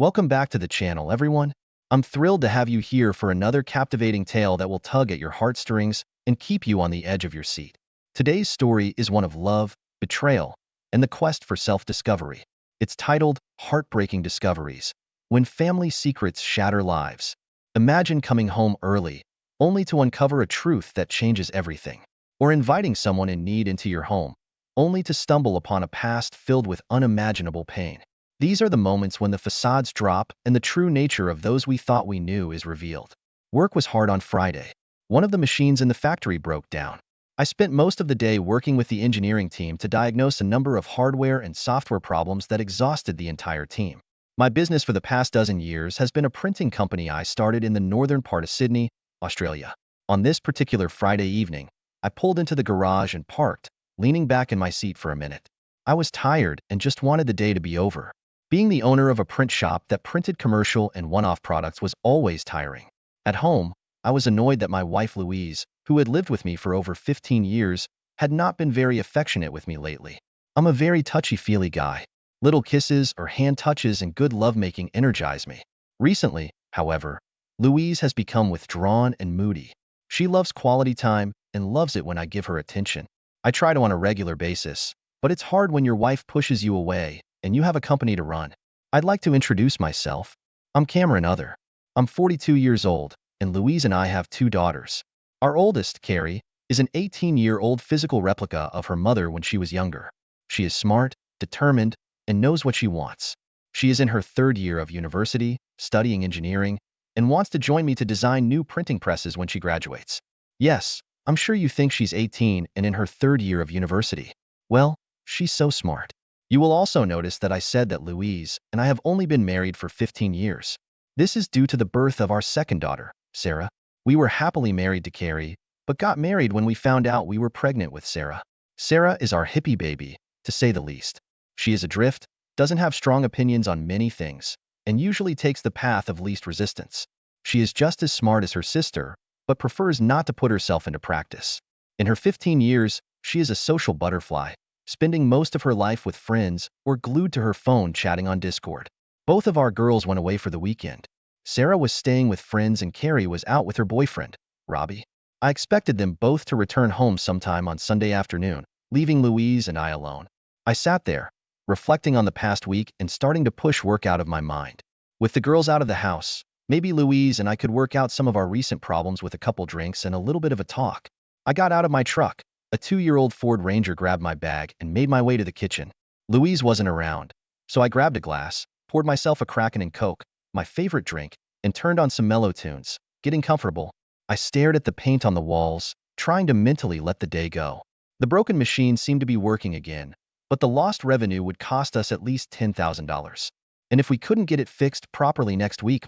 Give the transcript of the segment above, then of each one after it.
Welcome back to the channel, everyone. I'm thrilled to have you here for another captivating tale that will tug at your heartstrings and keep you on the edge of your seat. Today's story is one of love, betrayal, and the quest for self-discovery. It's titled Heartbreaking Discoveries, When Family Secrets Shatter Lives. Imagine coming home early, only to uncover a truth that changes everything. Or inviting someone in need into your home, only to stumble upon a past filled with unimaginable pain. These are the moments when the facades drop and the true nature of those we thought we knew is revealed. Work was hard on Friday. One of the machines in the factory broke down. I spent most of the day working with the engineering team to diagnose a number of hardware and software problems that exhausted the entire team. My business for the past dozen years has been a printing company I started in the northern part of Sydney, Australia. On this particular Friday evening, I pulled into the garage and parked, leaning back in my seat for a minute. I was tired and just wanted the day to be over. Being the owner of a print shop that printed commercial and one-off products was always tiring. At home, I was annoyed that my wife Louise, who had lived with me for over 15 years, had not been very affectionate with me lately. I'm a very touchy-feely guy. Little kisses or hand touches and good lovemaking energize me. Recently, however, Louise has become withdrawn and moody. She loves quality time and loves it when I give her attention. I try to on a regular basis, but it's hard when your wife pushes you away and you have a company to run. I'd like to introduce myself. I'm Cameron Other. I'm 42 years old, and Louise and I have two daughters. Our oldest, Carrie, is an 18-year-old physical replica of her mother when she was younger. She is smart, determined, and knows what she wants. She is in her third year of university, studying engineering, and wants to join me to design new printing presses when she graduates. Yes, I'm sure you think she's 18 and in her third year of university. Well, she's so smart. You will also notice that I said that Louise and I have only been married for 15 years. This is due to the birth of our second daughter, Sarah. We were happily married to Carrie, but got married when we found out we were pregnant with Sarah. Sarah is our hippie baby, to say the least. She is adrift, doesn't have strong opinions on many things, and usually takes the path of least resistance. She is just as smart as her sister, but prefers not to put herself into practice. In her 15 years, she is a social butterfly, spending most of her life with friends or glued to her phone chatting on Discord. Both of our girls went away for the weekend. Sarah was staying with friends and Carrie was out with her boyfriend, Robbie. I expected them both to return home sometime on Sunday afternoon, leaving Louise and I alone. I sat there, reflecting on the past week and starting to push work out of my mind. With the girls out of the house, maybe Louise and I could work out some of our recent problems with a couple drinks and a little bit of a talk. I got out of my truck. A 2-year-old Ford Ranger grabbed my bag and made my way to the kitchen. Louise wasn't around, so I grabbed a glass, poured myself a Kraken and Coke, my favorite drink, and turned on some mellow tunes. Getting comfortable, I stared at the paint on the walls, trying to mentally let the day go. The broken machine seemed to be working again, but the lost revenue would cost us at least $10,000. And if we couldn't get it fixed properly next week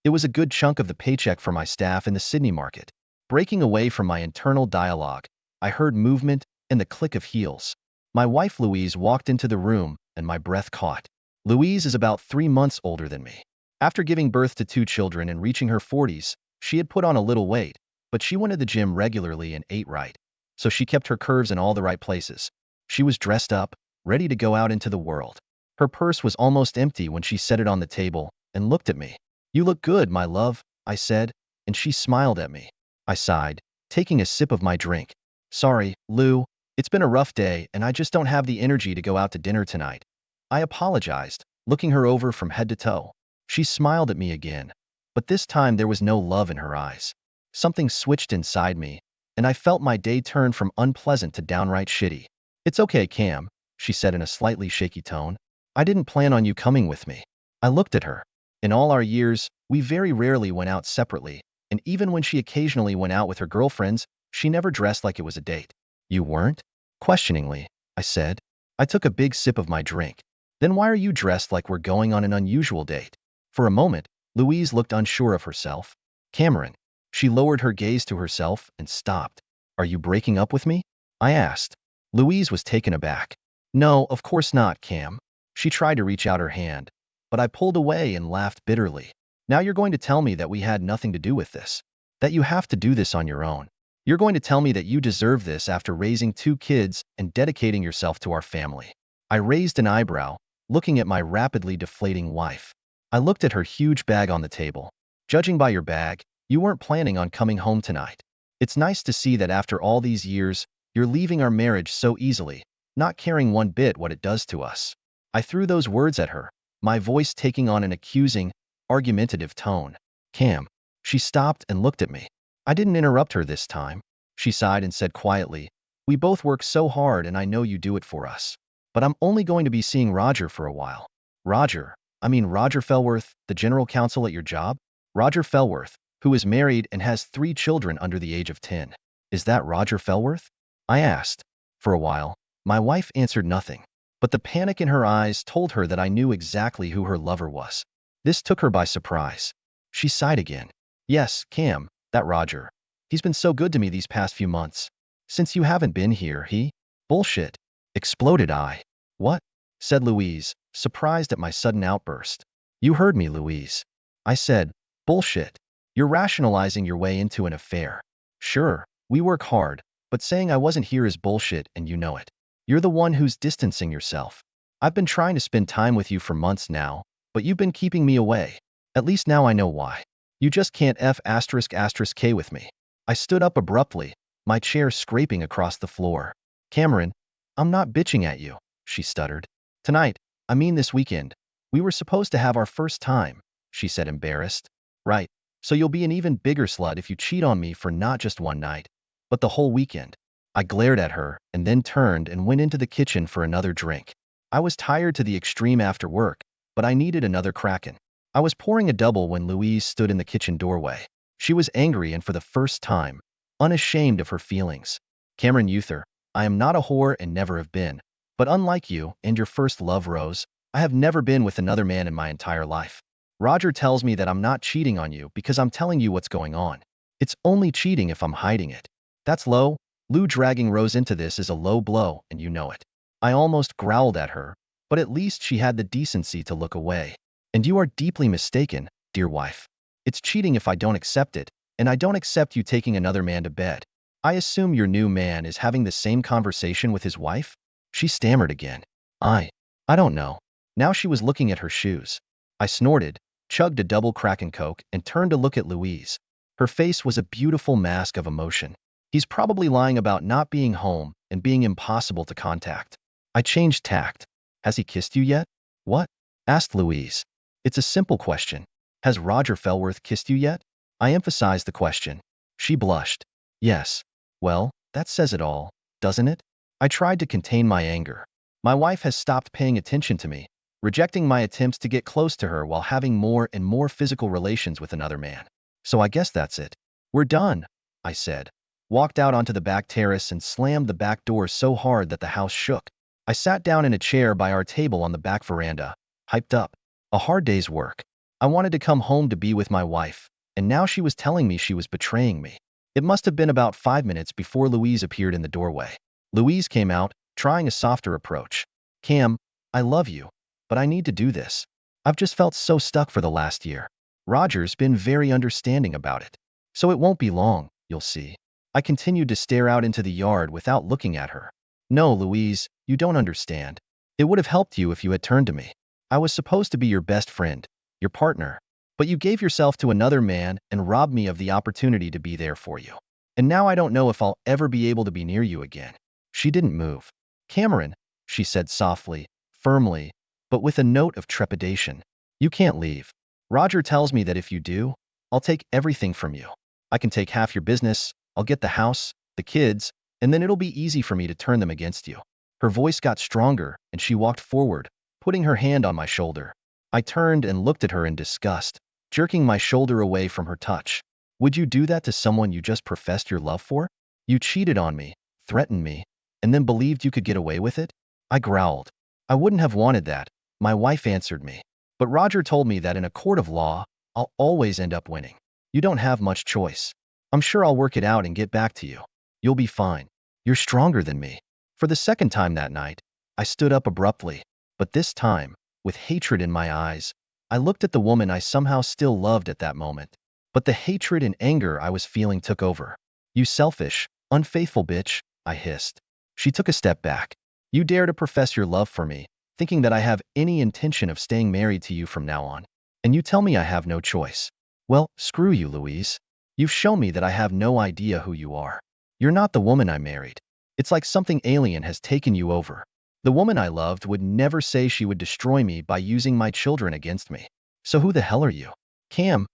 it was a good chunk of the paycheck for my staff in the Sydney market. Breaking away from my internal dialogue, I heard movement and the click of heels. My wife Louise walked into the room, and my breath caught. Louise is about 3 months older than me. After giving birth to 2 children and reaching her 40s, she had put on a little weight, but she went to the gym regularly and ate right. So she kept her curves in all the right places. She was dressed up, ready to go out into the world. Her purse was almost empty when she set it on the table and looked at me. "You look good, my love," I said, and she smiled at me. I sighed, taking a sip of my drink. "Sorry, Lou, it's been a rough day and I just don't have the energy to go out to dinner tonight." I apologized, looking her over from head to toe. She smiled at me again, but this time there was no love in her eyes. Something switched inside me, and I felt my day turn from unpleasant to downright shitty. "It's okay, Cam," she said in a slightly shaky tone. "I didn't plan on you coming with me." I looked at her. In all our years, we very rarely went out separately, and even when she occasionally went out with her girlfriends, she never dressed like it was a date. "You weren't?" Questioningly, I said. I took a big sip of my drink. "Then why are you dressed like we're going on an unusual date?" For a moment, Louise looked unsure of herself. "Cameron." She lowered her gaze to herself and stopped. "Are you breaking up with me?" I asked. Louise was taken aback. "No, of course not, Cam." She tried to reach out her hand, but I pulled away and laughed bitterly. "Now you're going to tell me that we had nothing to do with this? That you have to do this on your own? You're going to tell me that you deserve this after raising 2 kids and dedicating yourself to our family?" I raised an eyebrow, looking at my rapidly deflating wife. I looked at her huge bag on the table. Judging by your bag, you weren't planning on coming home tonight. It's nice to see that after all these years, you're leaving our marriage so easily, not caring one bit what it does to us. I threw those words at her, my voice taking on an accusing, argumentative tone. Cam. She stopped and looked at me. I didn't interrupt her this time. She sighed and said quietly, we both work so hard and I know you do it for us. But I'm only going to be seeing Roger for a while. Roger? I mean Roger Fellworth, the general counsel at your job? Roger Fellworth, who is married and has 3 children under the age of 10. Is that Roger Fellworth? I asked. For a while, my wife answered nothing, but the panic in her eyes told her that I knew exactly who her lover was. This took her by surprise. She sighed again. Yes, Cam, that Roger. He's been so good to me these past few months. Since you haven't been here, he? Bullshit. Exploded I. What? Said Louise, surprised at my sudden outburst. You heard me, Louise. I said, bullshit. You're rationalizing your way into an affair. Sure, we work hard, but saying I wasn't here is bullshit and you know it. You're the one who's distancing yourself. I've been trying to spend time with you for months now, but you've been keeping me away. At least now I know why. You just can't K with me. I stood up abruptly, my chair scraping across the floor. Cameron, I'm not bitching at you, she stuttered. Tonight, I mean this weekend. We were supposed to have our first time, she said embarrassed. Right, so you'll be an even bigger slut if you cheat on me for not just one night, but the whole weekend. I glared at her and then turned and went into the kitchen for another drink. I was tired to the extreme after work, but I needed another Kraken. I was pouring a double when Louise stood in the kitchen doorway. She was angry and for the first time, unashamed of her feelings. Cameron Uther, I am not a whore and never have been. But unlike you and your first love, Rose, I have never been with another man in my entire life. Roger tells me that I'm not cheating on you because I'm telling you what's going on. It's only cheating if I'm hiding it. That's low. Lou dragging Rose into this is a low blow, and you know it. I almost growled at her, but at least she had the decency to look away. And you are deeply mistaken, dear wife. It's cheating if I don't accept it, and I don't accept you taking another man to bed. I assume your new man is having the same conversation with his wife? She stammered again. I don't know. Now she was looking at her shoes. I snorted, chugged a double Kraken Coke, and turned to look at Louise. Her face was a beautiful mask of emotion. He's probably lying about not being home and being impossible to contact. I changed tact. Has he kissed you yet? What? Asked Louise. It's a simple question. Has Roger Fellworth kissed you yet? I emphasized the question. She blushed. Yes. Well, that says it all, doesn't it? I tried to contain my anger. My wife has stopped paying attention to me, rejecting my attempts to get close to her while having more and more physical relations with another man. So I guess that's it. We're done, I said. Walked out onto the back terrace and slammed the back door so hard that the house shook. I sat down in a chair by our table on the back veranda, hyped up. A hard day's work. I wanted to come home to be with my wife, and now she was telling me she was betraying me. It must have been about 5 minutes before Louise appeared in the doorway. Louise came out, trying a softer approach. Cam, I love you, but I need to do this. I've just felt so stuck for the last year. Roger's been very understanding about it. So it won't be long, you'll see. I continued to stare out into the yard without looking at her. No, Louise, you don't understand. It would have helped you if you had turned to me. I was supposed to be your best friend, your partner. But you gave yourself to another man and robbed me of the opportunity to be there for you. And now I don't know if I'll ever be able to be near you again. She didn't move. Cameron, she said softly, firmly, but with a note of trepidation. You can't leave. Roger tells me that if you do, I'll take everything from you. I can take half your business, I'll get the house, the kids, and then it'll be easy for me to turn them against you. Her voice got stronger, and she walked forward, putting her hand on my shoulder. I turned and looked at her in disgust, jerking my shoulder away from her touch. Would you do that to someone you just professed your love for? You cheated on me, threatened me, and then believed you could get away with it? I growled. I wouldn't have wanted that, my wife answered me. But Roger told me that in a court of law, I'll always end up winning. You don't have much choice. I'm sure I'll work it out and get back to you. You'll be fine. You're stronger than me. For the second time that night, I stood up abruptly, but this time, with hatred in my eyes, I looked at the woman I somehow still loved at that moment. But the hatred and anger I was feeling took over. You selfish, unfaithful bitch, I hissed. She took a step back. You dare to profess your love for me, thinking that I have any intention of staying married to you from now on. And you tell me I have no choice. Well, screw you, Louise. You've shown me that I have no idea who you are. You're not the woman I married. It's like something alien has taken you over. The woman I loved would never say she would destroy me by using my children against me. So who the hell are you? Cam,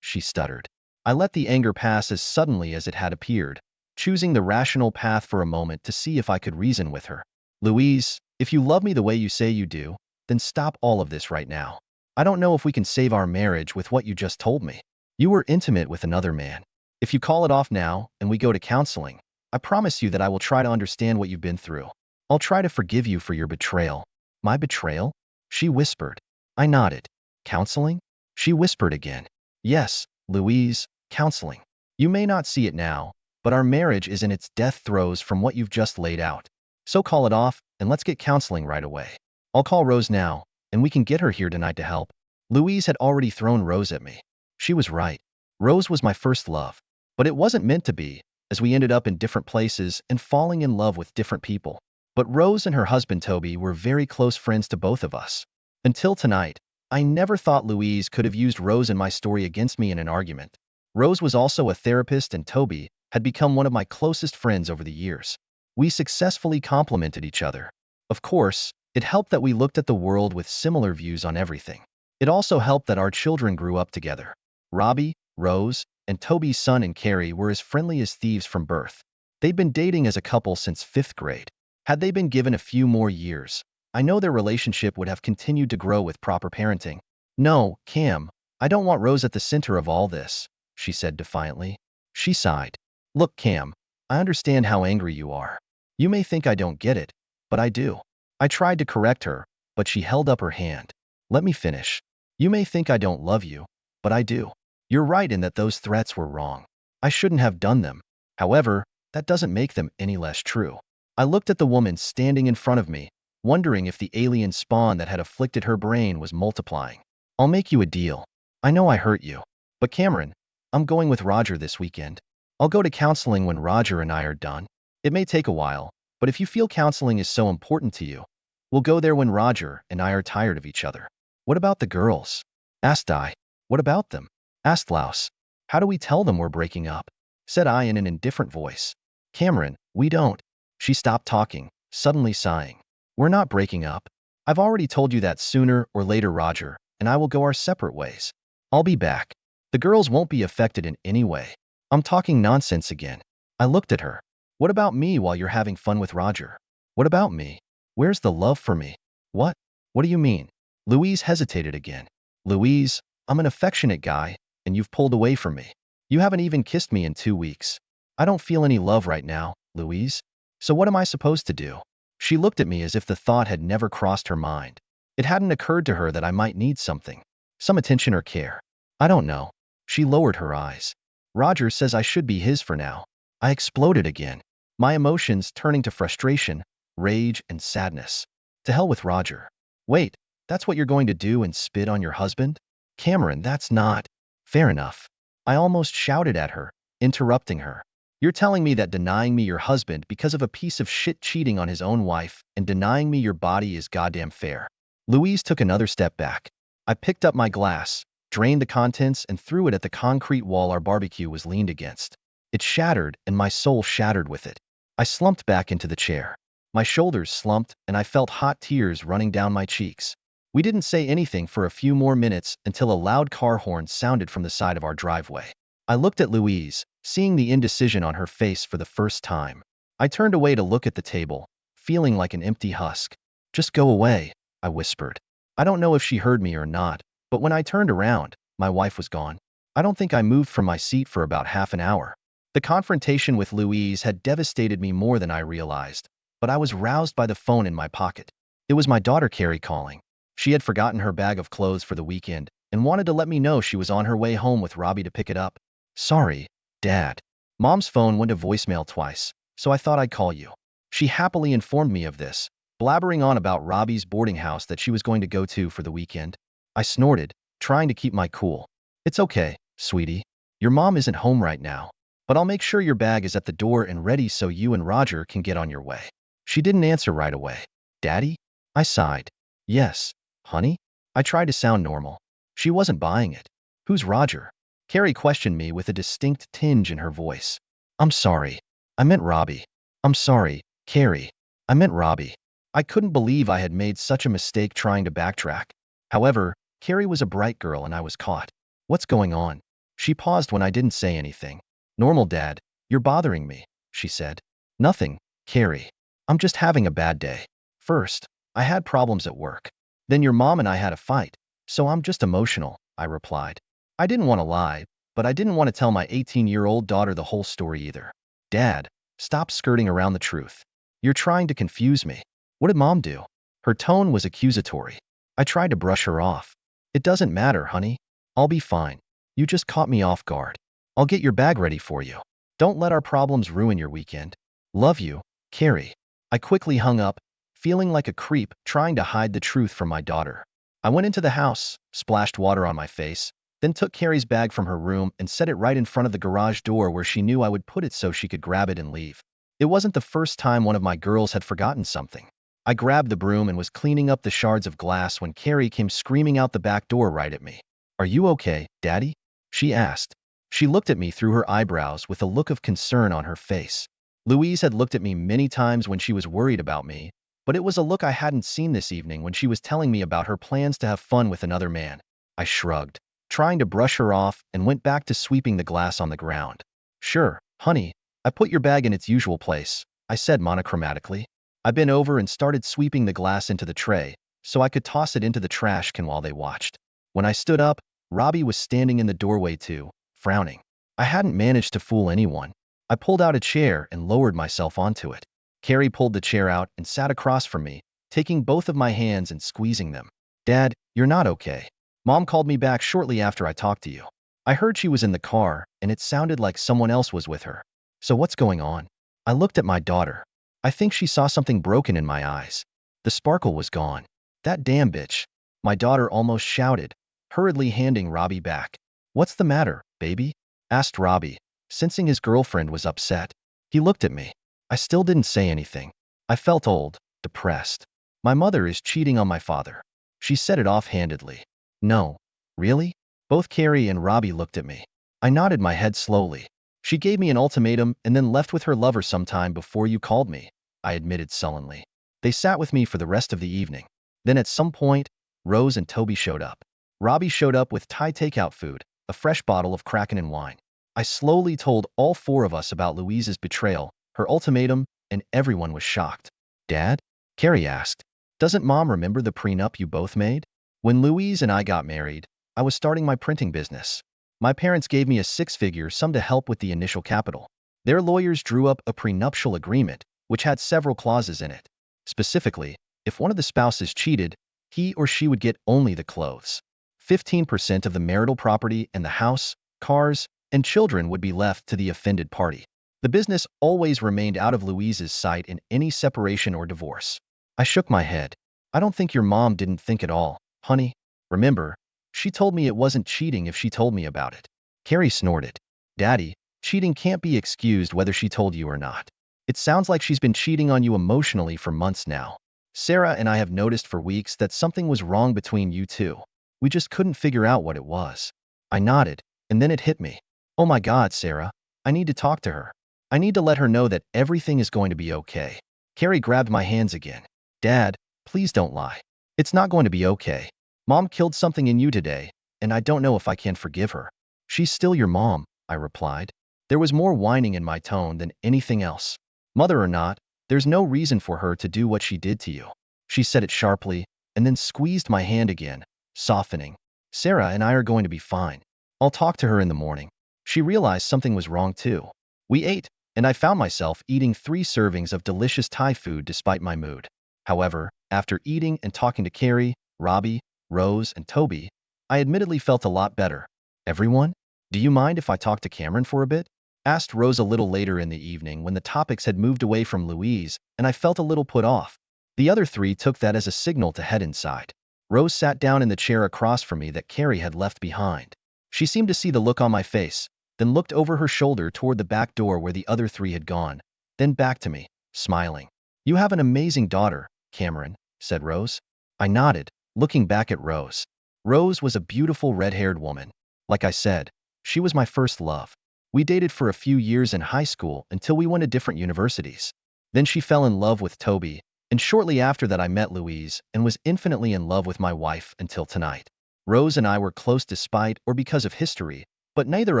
she stuttered. I let the anger pass as suddenly as it had appeared, choosing the rational path for a moment to see if I could reason with her. Louise, if you love me the way you say you do, then stop all of this right now. I don't know if we can save our marriage with what you just told me. You were intimate with another man. If you call it off now and we go to counseling, I promise you that I will try to understand what you've been through. I'll try to forgive you for your betrayal. My betrayal? She whispered. I nodded. Counseling? She whispered again. Yes, Louise, counseling. You may not see it now, but our marriage is in its death throes from what you've just laid out. So call it off, and let's get counseling right away. I'll call Rose now, and we can get her here tonight to help. Louise had already thrown Rose at me. She was right. Rose was my first love. But it wasn't meant to be, as we ended up in different places and falling in love with different people. But Rose and her husband Toby were very close friends to both of us. Until tonight, I never thought Louise could have used Rose and my story against me in an argument. Rose was also a therapist and Toby had become one of my closest friends over the years. We successfully complemented each other. Of course, it helped that we looked at the world with similar views on everything. It also helped that our children grew up together. Robbie, Rose, and Toby's son and Carrie were as friendly as thieves from birth. They'd been dating as a couple since 5th grade. Had they been given a few more years, I know their relationship would have continued to grow with proper parenting. No, Cam, I don't want Rose at the center of all this, she said defiantly. She sighed. Look, Cam, I understand how angry you are. You may think I don't get it, but I do. I tried to correct her, but she held up her hand. Let me finish. You may think I don't love you, but I do. You're right in that those threats were wrong. I shouldn't have done them. However, that doesn't make them any less true. I looked at the woman standing in front of me, wondering if the alien spawn that had afflicted her brain was multiplying. I'll make you a deal. I know I hurt you. But Cameron, I'm going with Roger this weekend. I'll go to counseling when Roger and I are done. It may take a while, but if you feel counseling is so important to you, we'll go there when Roger and I are tired of each other. What about the girls? Asked I. What about them? Asked Laus. How do we tell them we're breaking up? Said I in an indifferent voice. Cameron, we don't. She stopped talking, suddenly sighing. We're not breaking up. I've already told you that sooner or later Roger and I will go our separate ways. I'll be back. The girls won't be affected in any way. I'm talking nonsense again. I looked at her. What about me while you're having fun with Roger? What about me? Where's the love for me? What? What do you mean? Louise hesitated again. Louise, I'm an affectionate guy, and you've pulled away from me. You haven't even kissed me in 2 weeks. I don't feel any love right now, Louise. So what am I supposed to do? She looked at me as if the thought had never crossed her mind. It hadn't occurred to her that I might need something. Some attention or care. I don't know. She lowered her eyes. Roger says I should be his for now. I exploded again, my emotions turning to frustration, rage, and sadness. To hell with Roger. Wait, that's what you're going to do and spit on your husband? Cameron, that's not fair enough. I almost shouted at her, interrupting her. You're telling me that denying me your husband because of a piece of shit cheating on his own wife and denying me your body is goddamn fair. Louise took another step back. I picked up my glass, drained the contents, and threw it at the concrete wall our barbecue was leaned against. It shattered, and my soul shattered with it. I slumped back into the chair. My shoulders slumped, and I felt hot tears running down my cheeks. We didn't say anything for a few more minutes until a loud car horn sounded from the side of our driveway. I looked at Louise, seeing the indecision on her face for the first time. I turned away to look at the table, feeling like an empty husk. Just go away, I whispered. I don't know if she heard me or not, but when I turned around, my wife was gone. I don't think I moved from my seat for about half an hour. The confrontation with Louise had devastated me more than I realized, but I was roused by the phone in my pocket. It was my daughter Carrie calling. She had forgotten her bag of clothes for the weekend and wanted to let me know she was on her way home with Robbie to pick it up. Sorry, Dad. Mom's phone went to voicemail twice, so I thought I'd call you. She happily informed me of this, blabbering on about Robbie's boarding house that she was going to go to for the weekend. I snorted, trying to keep my cool. It's okay, sweetie. Your mom isn't home right now, but I'll make sure your bag is at the door and ready so you and Roger can get on your way. She didn't answer right away. Daddy? I sighed. Yes, honey? I tried to sound normal. She wasn't buying it. Who's Roger? Carrie questioned me with a distinct tinge in her voice. I'm sorry. I meant Robbie. I'm sorry, Carrie. I meant Robbie. I couldn't believe I had made such a mistake trying to backtrack. However, Carrie was a bright girl and I was caught. What's going on? She paused when I didn't say anything. Normal, Dad. You're bothering me, she said. Nothing, Carrie. I'm just having a bad day. First, I had problems at work. Then your mom and I had a fight. So I'm just emotional, I replied. I didn't want to lie, but I didn't want to tell my 18-year-old daughter the whole story either. Dad, stop skirting around the truth. You're trying to confuse me. What did Mom do? Her tone was accusatory. I tried to brush her off. It doesn't matter, honey. I'll be fine. You just caught me off guard. I'll get your bag ready for you. Don't let our problems ruin your weekend. Love you, Carrie. I quickly hung up, feeling like a creep trying to hide the truth from my daughter. I went into the house, splashed water on my face, then took Carrie's bag from her room and set it right in front of the garage door where she knew I would put it so she could grab it and leave. It wasn't the first time one of my girls had forgotten something. I grabbed the broom and was cleaning up the shards of glass when Carrie came screaming out the back door right at me. Are you okay, Daddy? She asked. She looked at me through her eyebrows with a look of concern on her face. Louise had looked at me many times when she was worried about me, but it was a look I hadn't seen this evening when she was telling me about her plans to have fun with another man. I shrugged, trying to brush her off, and went back to sweeping the glass on the ground. Sure, honey, I put your bag in its usual place, I said monochromatically. I bent over and started sweeping the glass into the tray, so I could toss it into the trash can while they watched. When I stood up, Robbie was standing in the doorway too, frowning. I hadn't managed to fool anyone. I pulled out a chair and lowered myself onto it. Carrie pulled the chair out and sat across from me, taking both of my hands and squeezing them. Dad, you're not okay. Mom called me back shortly after I talked to you. I heard she was in the car, and it sounded like someone else was with her. So what's going on? I looked at my daughter. I think she saw something broken in my eyes. The sparkle was gone. That damn bitch. My daughter almost shouted, hurriedly handing Robbie back. What's the matter, baby? Asked Robbie, sensing his girlfriend was upset. He looked at me. I still didn't say anything. I felt old, depressed. My mother is cheating on my father. She said it offhandedly. No. Really? Both Carrie and Robbie looked at me. I nodded my head slowly. She gave me an ultimatum and then left with her lover sometime before you called me, I admitted sullenly. They sat with me for the rest of the evening. Then at some point, Rose and Toby showed up. Robbie showed up with Thai takeout food, a fresh bottle of Kraken and wine. I slowly told all four of us about Louise's betrayal, her ultimatum, and everyone was shocked. Dad? Carrie asked. Doesn't Mom remember the prenup you both made? When Louise and I got married, I was starting my printing business. My parents gave me a six-figure sum to help with the initial capital. Their lawyers drew up a prenuptial agreement, which had several clauses in it. Specifically, if one of the spouses cheated, he or she would get only the clothes. 15% of the marital property and the house, cars, and children would be left to the offended party. The business always remained out of Louise's sight in any separation or divorce. I shook my head. I don't think your mom didn't think at all, honey. Remember, she told me it wasn't cheating if she told me about it. Carrie snorted. Daddy, cheating can't be excused whether she told you or not. It sounds like she's been cheating on you emotionally for months now. Sarah and I have noticed for weeks that something was wrong between you two. We just couldn't figure out what it was. I nodded, and then it hit me. Oh my God, Sarah. I need to talk to her. I need to let her know that everything is going to be okay. Carrie grabbed my hands again. Dad, please don't lie. It's not going to be okay. Mom killed something in you today, and I don't know if I can forgive her. She's still your mom, I replied. There was more whining in my tone than anything else. Mother or not, there's no reason for her to do what she did to you. She said it sharply, and then squeezed my hand again, softening. Sarah and I are going to be fine. I'll talk to her in the morning. She realized something was wrong too. We ate, and I found myself eating 3 servings of delicious Thai food despite my mood. However, after eating and talking to Carrie, Robbie, Rose, and Toby, I admittedly felt a lot better. Everyone? Do you mind if I talk to Cameron for a bit? Asked Rose a little later in the evening when the topics had moved away from Louise, and I felt a little put off. The other 3 took that as a signal to head inside. Rose sat down in the chair across from me that Carrie had left behind. She seemed to see the look on my face, then looked over her shoulder toward the back door where the other 3 had gone, then back to me, smiling. You have an amazing daughter, Cameron, said Rose. I nodded, looking back at Rose. Rose was a beautiful red-haired woman. Like I said, she was my first love. We dated for a few years in high school until we went to different universities. Then she fell in love with Toby, and shortly after that I met Louise and was infinitely in love with my wife until tonight. Rose and I were close despite or because of history, but neither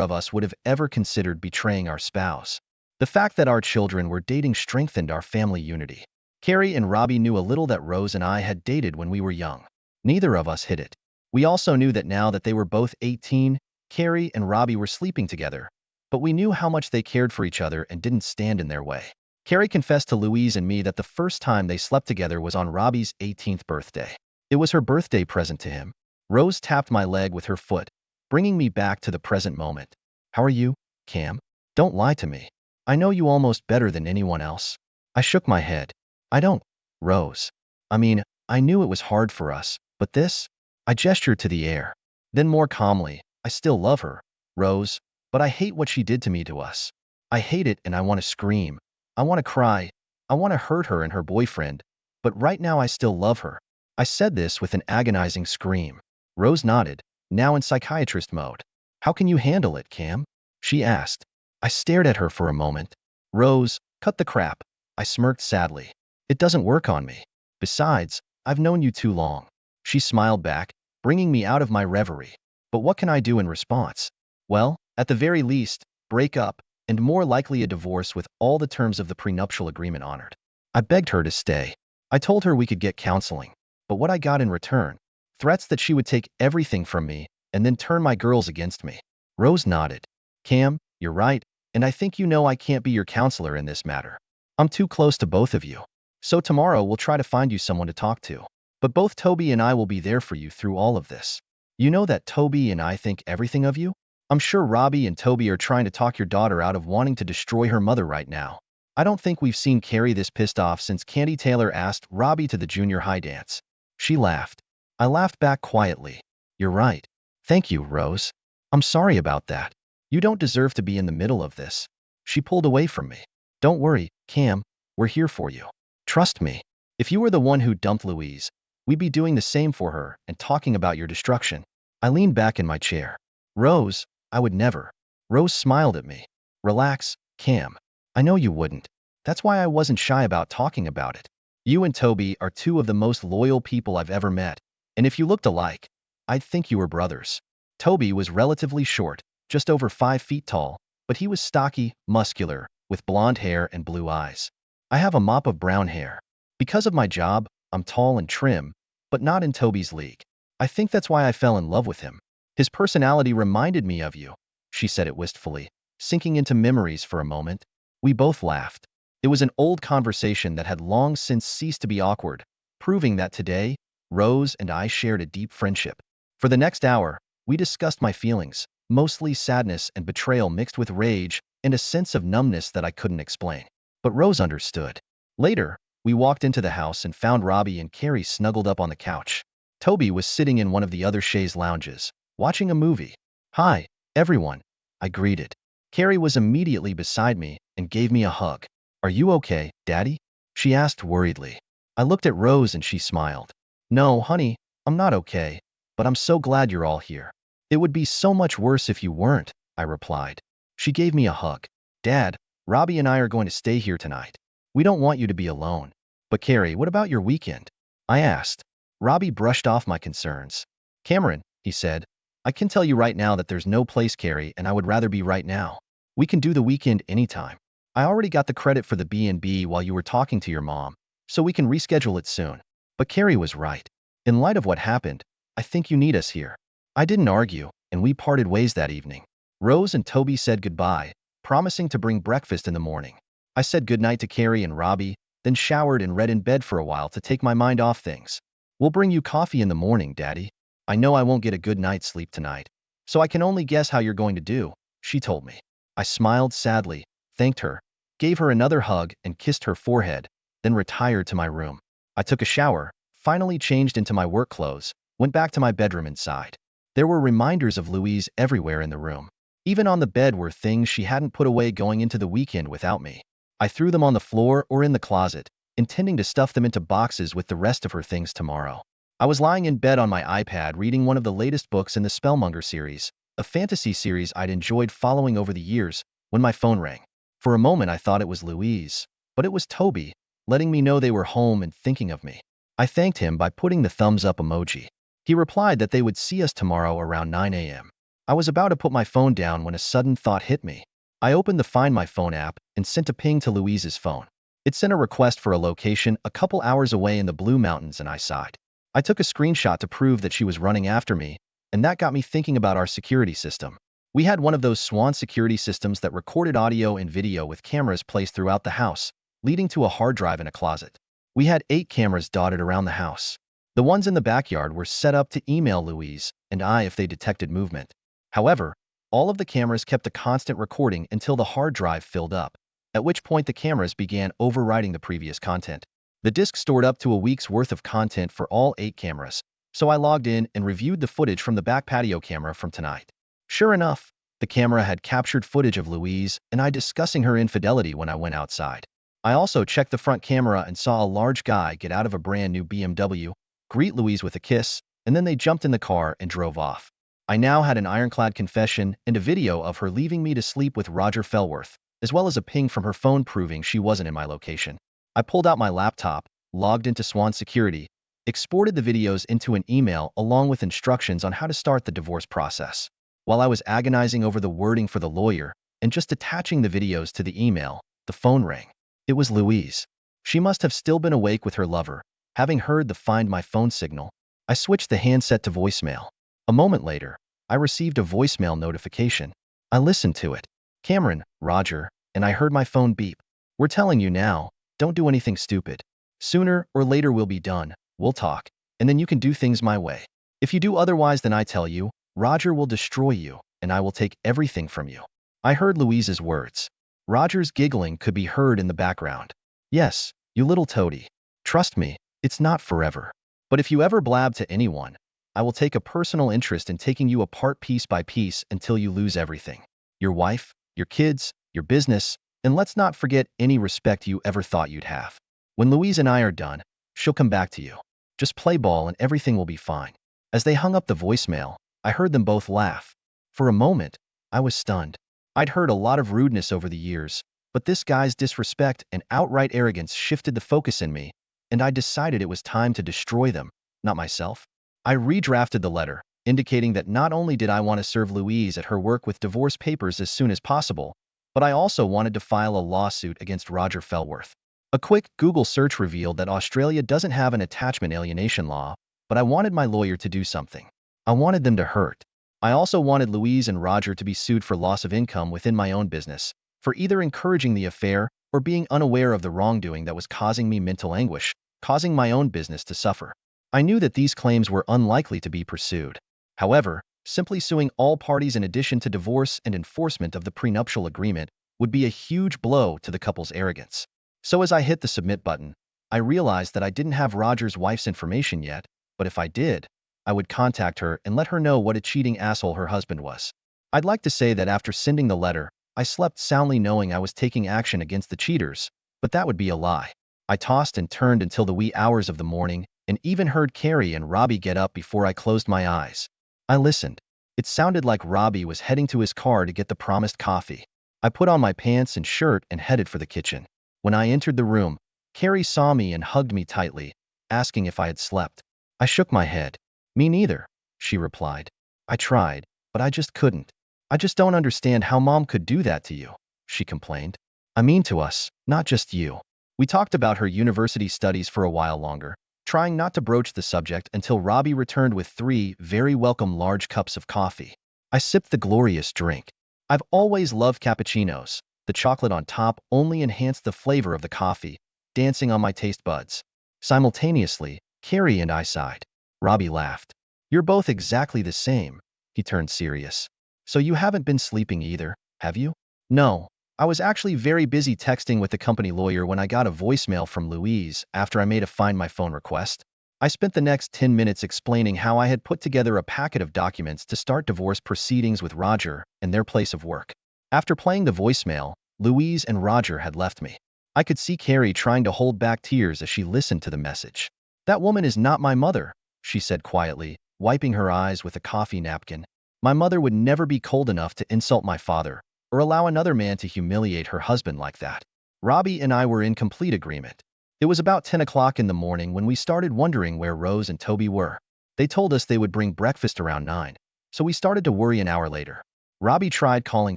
of us would have ever considered betraying our spouse. The fact that our children were dating strengthened our family unity. Carrie and Robbie knew a little that Rose and I had dated when we were young. Neither of us hid it. We also knew that now that they were both 18, Carrie and Robbie were sleeping together, but we knew how much they cared for each other and didn't stand in their way. Carrie confessed to Louise and me that the first time they slept together was on Robbie's 18th birthday. It was her birthday present to him. Rose tapped my leg with her foot, bringing me back to the present moment. How are you, Cam? Don't lie to me. I know you almost better than anyone else. I shook my head. I don't, Rose. I mean, I knew it was hard for us, but this? I gestured to the air. Then more calmly, I still love her, Rose, but I hate what she did to us. I hate it and I want to scream. I want to cry. I want to hurt her and her boyfriend, but right now I still love her. I said this with an agonizing scream. Rose nodded, now in psychiatrist mode. How can you handle it, Cam? She asked. I stared at her for a moment. Rose, cut the crap. I smirked sadly. It doesn't work on me. Besides, I've known you too long. She smiled back, bringing me out of my reverie. But what can I do in response? Well, at the very least, break up, and more likely a divorce with all the terms of the prenuptial agreement honored. I begged her to stay. I told her we could get counseling. But what I got in return? Threats that she would take everything from me and then turn my girls against me. Rose nodded. Cam, you're right, and I think you know I can't be your counselor in this matter. I'm too close to both of you. So tomorrow we'll try to find you someone to talk to. But both Toby and I will be there for you through all of this. You know that Toby and I think everything of you? I'm sure Robbie and Toby are trying to talk your daughter out of wanting to destroy her mother right now. I don't think we've seen Carrie this pissed off since Candy Taylor asked Robbie to the junior high dance. She laughed. I laughed back quietly. You're right. Thank you, Rose. I'm sorry about that. You don't deserve to be in the middle of this. She pulled away from me. Don't worry, Cam. We're here for you. Trust me. If you were the one who dumped Louise, we'd be doing the same for her and talking about your destruction. I leaned back in my chair. Rose, I would never. Rose smiled at me. Relax, Cam. I know you wouldn't. That's why I wasn't shy about talking about it. You and Toby are two of the most loyal people I've ever met, and if you looked alike, I'd think you were brothers. Toby was relatively short, just over 5 feet tall, but he was stocky, muscular, with blonde hair and blue eyes. I have a mop of brown hair. Because of my job, I'm tall and trim, but not in Toby's league. I think that's why I fell in love with him. His personality reminded me of you, she said it wistfully, sinking into memories for a moment. We both laughed. It was an old conversation that had long since ceased to be awkward, proving that today, Rose and I shared a deep friendship. For the next hour, we discussed my feelings, mostly sadness and betrayal mixed with rage and a sense of numbness that I couldn't explain. But Rose understood. Later, we walked into the house and found Robbie and Carrie snuggled up on the couch. Toby was sitting in one of the other chaise lounges, watching a movie. Hi, everyone, I greeted. Carrie was immediately beside me and gave me a hug. Are you okay, Daddy? She asked worriedly. I looked at Rose and she smiled. No, honey, I'm not okay, but I'm so glad you're all here. It would be so much worse if you weren't, I replied. She gave me a hug. Dad, Robbie and I are going to stay here tonight. We don't want you to be alone. But Carrie, what about your weekend? I asked. Robbie brushed off my concerns. Cameron, he said, I can tell you right now that there's no place, Carrie, and I would rather be right now. We can do the weekend anytime. I already got the credit for the B&B while you were talking to your mom, so we can reschedule it soon. But Carrie was right. In light of what happened, I think you need us here. I didn't argue, and we parted ways that evening. Rose and Toby said goodbye, promising to bring breakfast in the morning. I said goodnight to Carrie and Robbie, then showered and read in bed for a while to take my mind off things. We'll bring you coffee in the morning, Daddy. I know I won't get a good night's sleep tonight, so I can only guess how you're going to do, she told me. I smiled sadly, thanked her, gave her another hug and kissed her forehead, then retired to my room. I took a shower, finally changed into my work clothes, went back to my bedroom inside. There were reminders of Louise everywhere in the room. Even on the bed were things she hadn't put away going into the weekend without me. I threw them on the floor or in the closet, intending to stuff them into boxes with the rest of her things tomorrow. I was lying in bed on my iPad reading one of the latest books in the Spellmonger series, a fantasy series I'd enjoyed following over the years, when my phone rang. For a moment I thought it was Louise, but it was Toby, letting me know they were home and thinking of me. I thanked him by putting the thumbs up emoji. He replied that they would see us tomorrow around 9 a.m. I was about to put my phone down when a sudden thought hit me. I opened the Find My Phone app and sent a ping to Louise's phone. It sent a request for a location a couple hours away in the Blue Mountains, and I sighed. I took a screenshot to prove that she was running after me, and that got me thinking about our security system. We had one of those Swan security systems that recorded audio and video with cameras placed throughout the house, leading to a hard drive in a closet. We had 8 cameras dotted around the house. The ones in the backyard were set up to email Louise and I if they detected movement. However, all of the cameras kept a constant recording until the hard drive filled up, at which point the cameras began overwriting the previous content. The disk stored up to a week's worth of content for all 8 cameras, so I logged in and reviewed the footage from the back patio camera from tonight. Sure enough, the camera had captured footage of Louise and I discussing her infidelity when I went outside. I also checked the front camera and saw a large guy get out of a brand new BMW, greet Louise with a kiss, and then they jumped in the car and drove off. I now had an ironclad confession and a video of her leaving me to sleep with Roger Fellworth, as well as a ping from her phone proving she wasn't in my location. I pulled out my laptop, logged into Swan Security, exported the videos into an email along with instructions on how to start the divorce process. While I was agonizing over the wording for the lawyer and just attaching the videos to the email, the phone rang. It was Louise. She must have still been awake with her lover, having heard the Find My Phone signal. I switched the handset to voicemail. A moment later, I received a voicemail notification. I listened to it. Cameron, Roger, and I heard my phone beep. We're telling you now, don't do anything stupid. Sooner or later we'll be done, we'll talk, and then you can do things my way. If you do otherwise than I tell you, Roger will destroy you, and I will take everything from you. I heard Louise's words. Roger's giggling could be heard in the background. Yes, you little toady. Trust me, it's not forever. But if you ever blab to anyone, I will take a personal interest in taking you apart piece by piece until you lose everything. Your wife, your kids, your business, and let's not forget any respect you ever thought you'd have. When Louise and I are done, she'll come back to you. Just play ball and everything will be fine. As they hung up the voicemail, I heard them both laugh. For a moment, I was stunned. I'd heard a lot of rudeness over the years, but this guy's disrespect and outright arrogance shifted the focus in me, and I decided it was time to destroy them, not myself. I redrafted the letter, indicating that not only did I want to serve Louise at her work with divorce papers as soon as possible, but I also wanted to file a lawsuit against Roger Fellworth. A quick Google search revealed that Australia doesn't have an attachment alienation law, but I wanted my lawyer to do something. I wanted them to hurt. I also wanted Louise and Roger to be sued for loss of income within my own business, for either encouraging the affair or being unaware of the wrongdoing that was causing me mental anguish, causing my own business to suffer. I knew that these claims were unlikely to be pursued. However, simply suing all parties in addition to divorce and enforcement of the prenuptial agreement would be a huge blow to the couple's arrogance. So as I hit the submit button, I realized that I didn't have Roger's wife's information yet, but if I did, I would contact her and let her know what a cheating asshole her husband was. I'd like to say that after sending the letter, I slept soundly knowing I was taking action against the cheaters, but that would be a lie. I tossed and turned until the wee hours of the morning and even heard Carrie and Robbie get up before I closed my eyes. I listened. It sounded like Robbie was heading to his car to get the promised coffee. I put on my pants and shirt and headed for the kitchen. When I entered the room, Carrie saw me and hugged me tightly, asking if I had slept. I shook my head. Me neither, she replied. I tried, but I just couldn't. I just don't understand how Mom could do that to you, she complained. I mean to us, not just you. We talked about her university studies for a while longer, trying not to broach the subject until Robbie returned with 3 very welcome large cups of coffee. I sipped the glorious drink. I've always loved cappuccinos. The chocolate on top only enhanced the flavor of the coffee, dancing on my taste buds. Simultaneously, Carrie and I sighed. Robbie laughed. You're both exactly the same. He turned serious. So you haven't been sleeping either, have you? No. I was actually very busy texting with the company lawyer when I got a voicemail from Louise after I made a Find My Phone request. I spent the next 10 minutes explaining how I had put together a packet of documents to start divorce proceedings with Roger and their place of work. After playing the voicemail, Louise and Roger had left me. I could see Carrie trying to hold back tears as she listened to the message. That woman is not my mother, she said quietly, wiping her eyes with a coffee napkin. My mother would never be cold enough to insult my father or allow another man to humiliate her husband like that. Robbie and I were in complete agreement. It was about 10 o'clock in the morning when we started wondering where Rose and Toby were. They told us they would bring breakfast around 9, so we started to worry an hour later. Robbie tried calling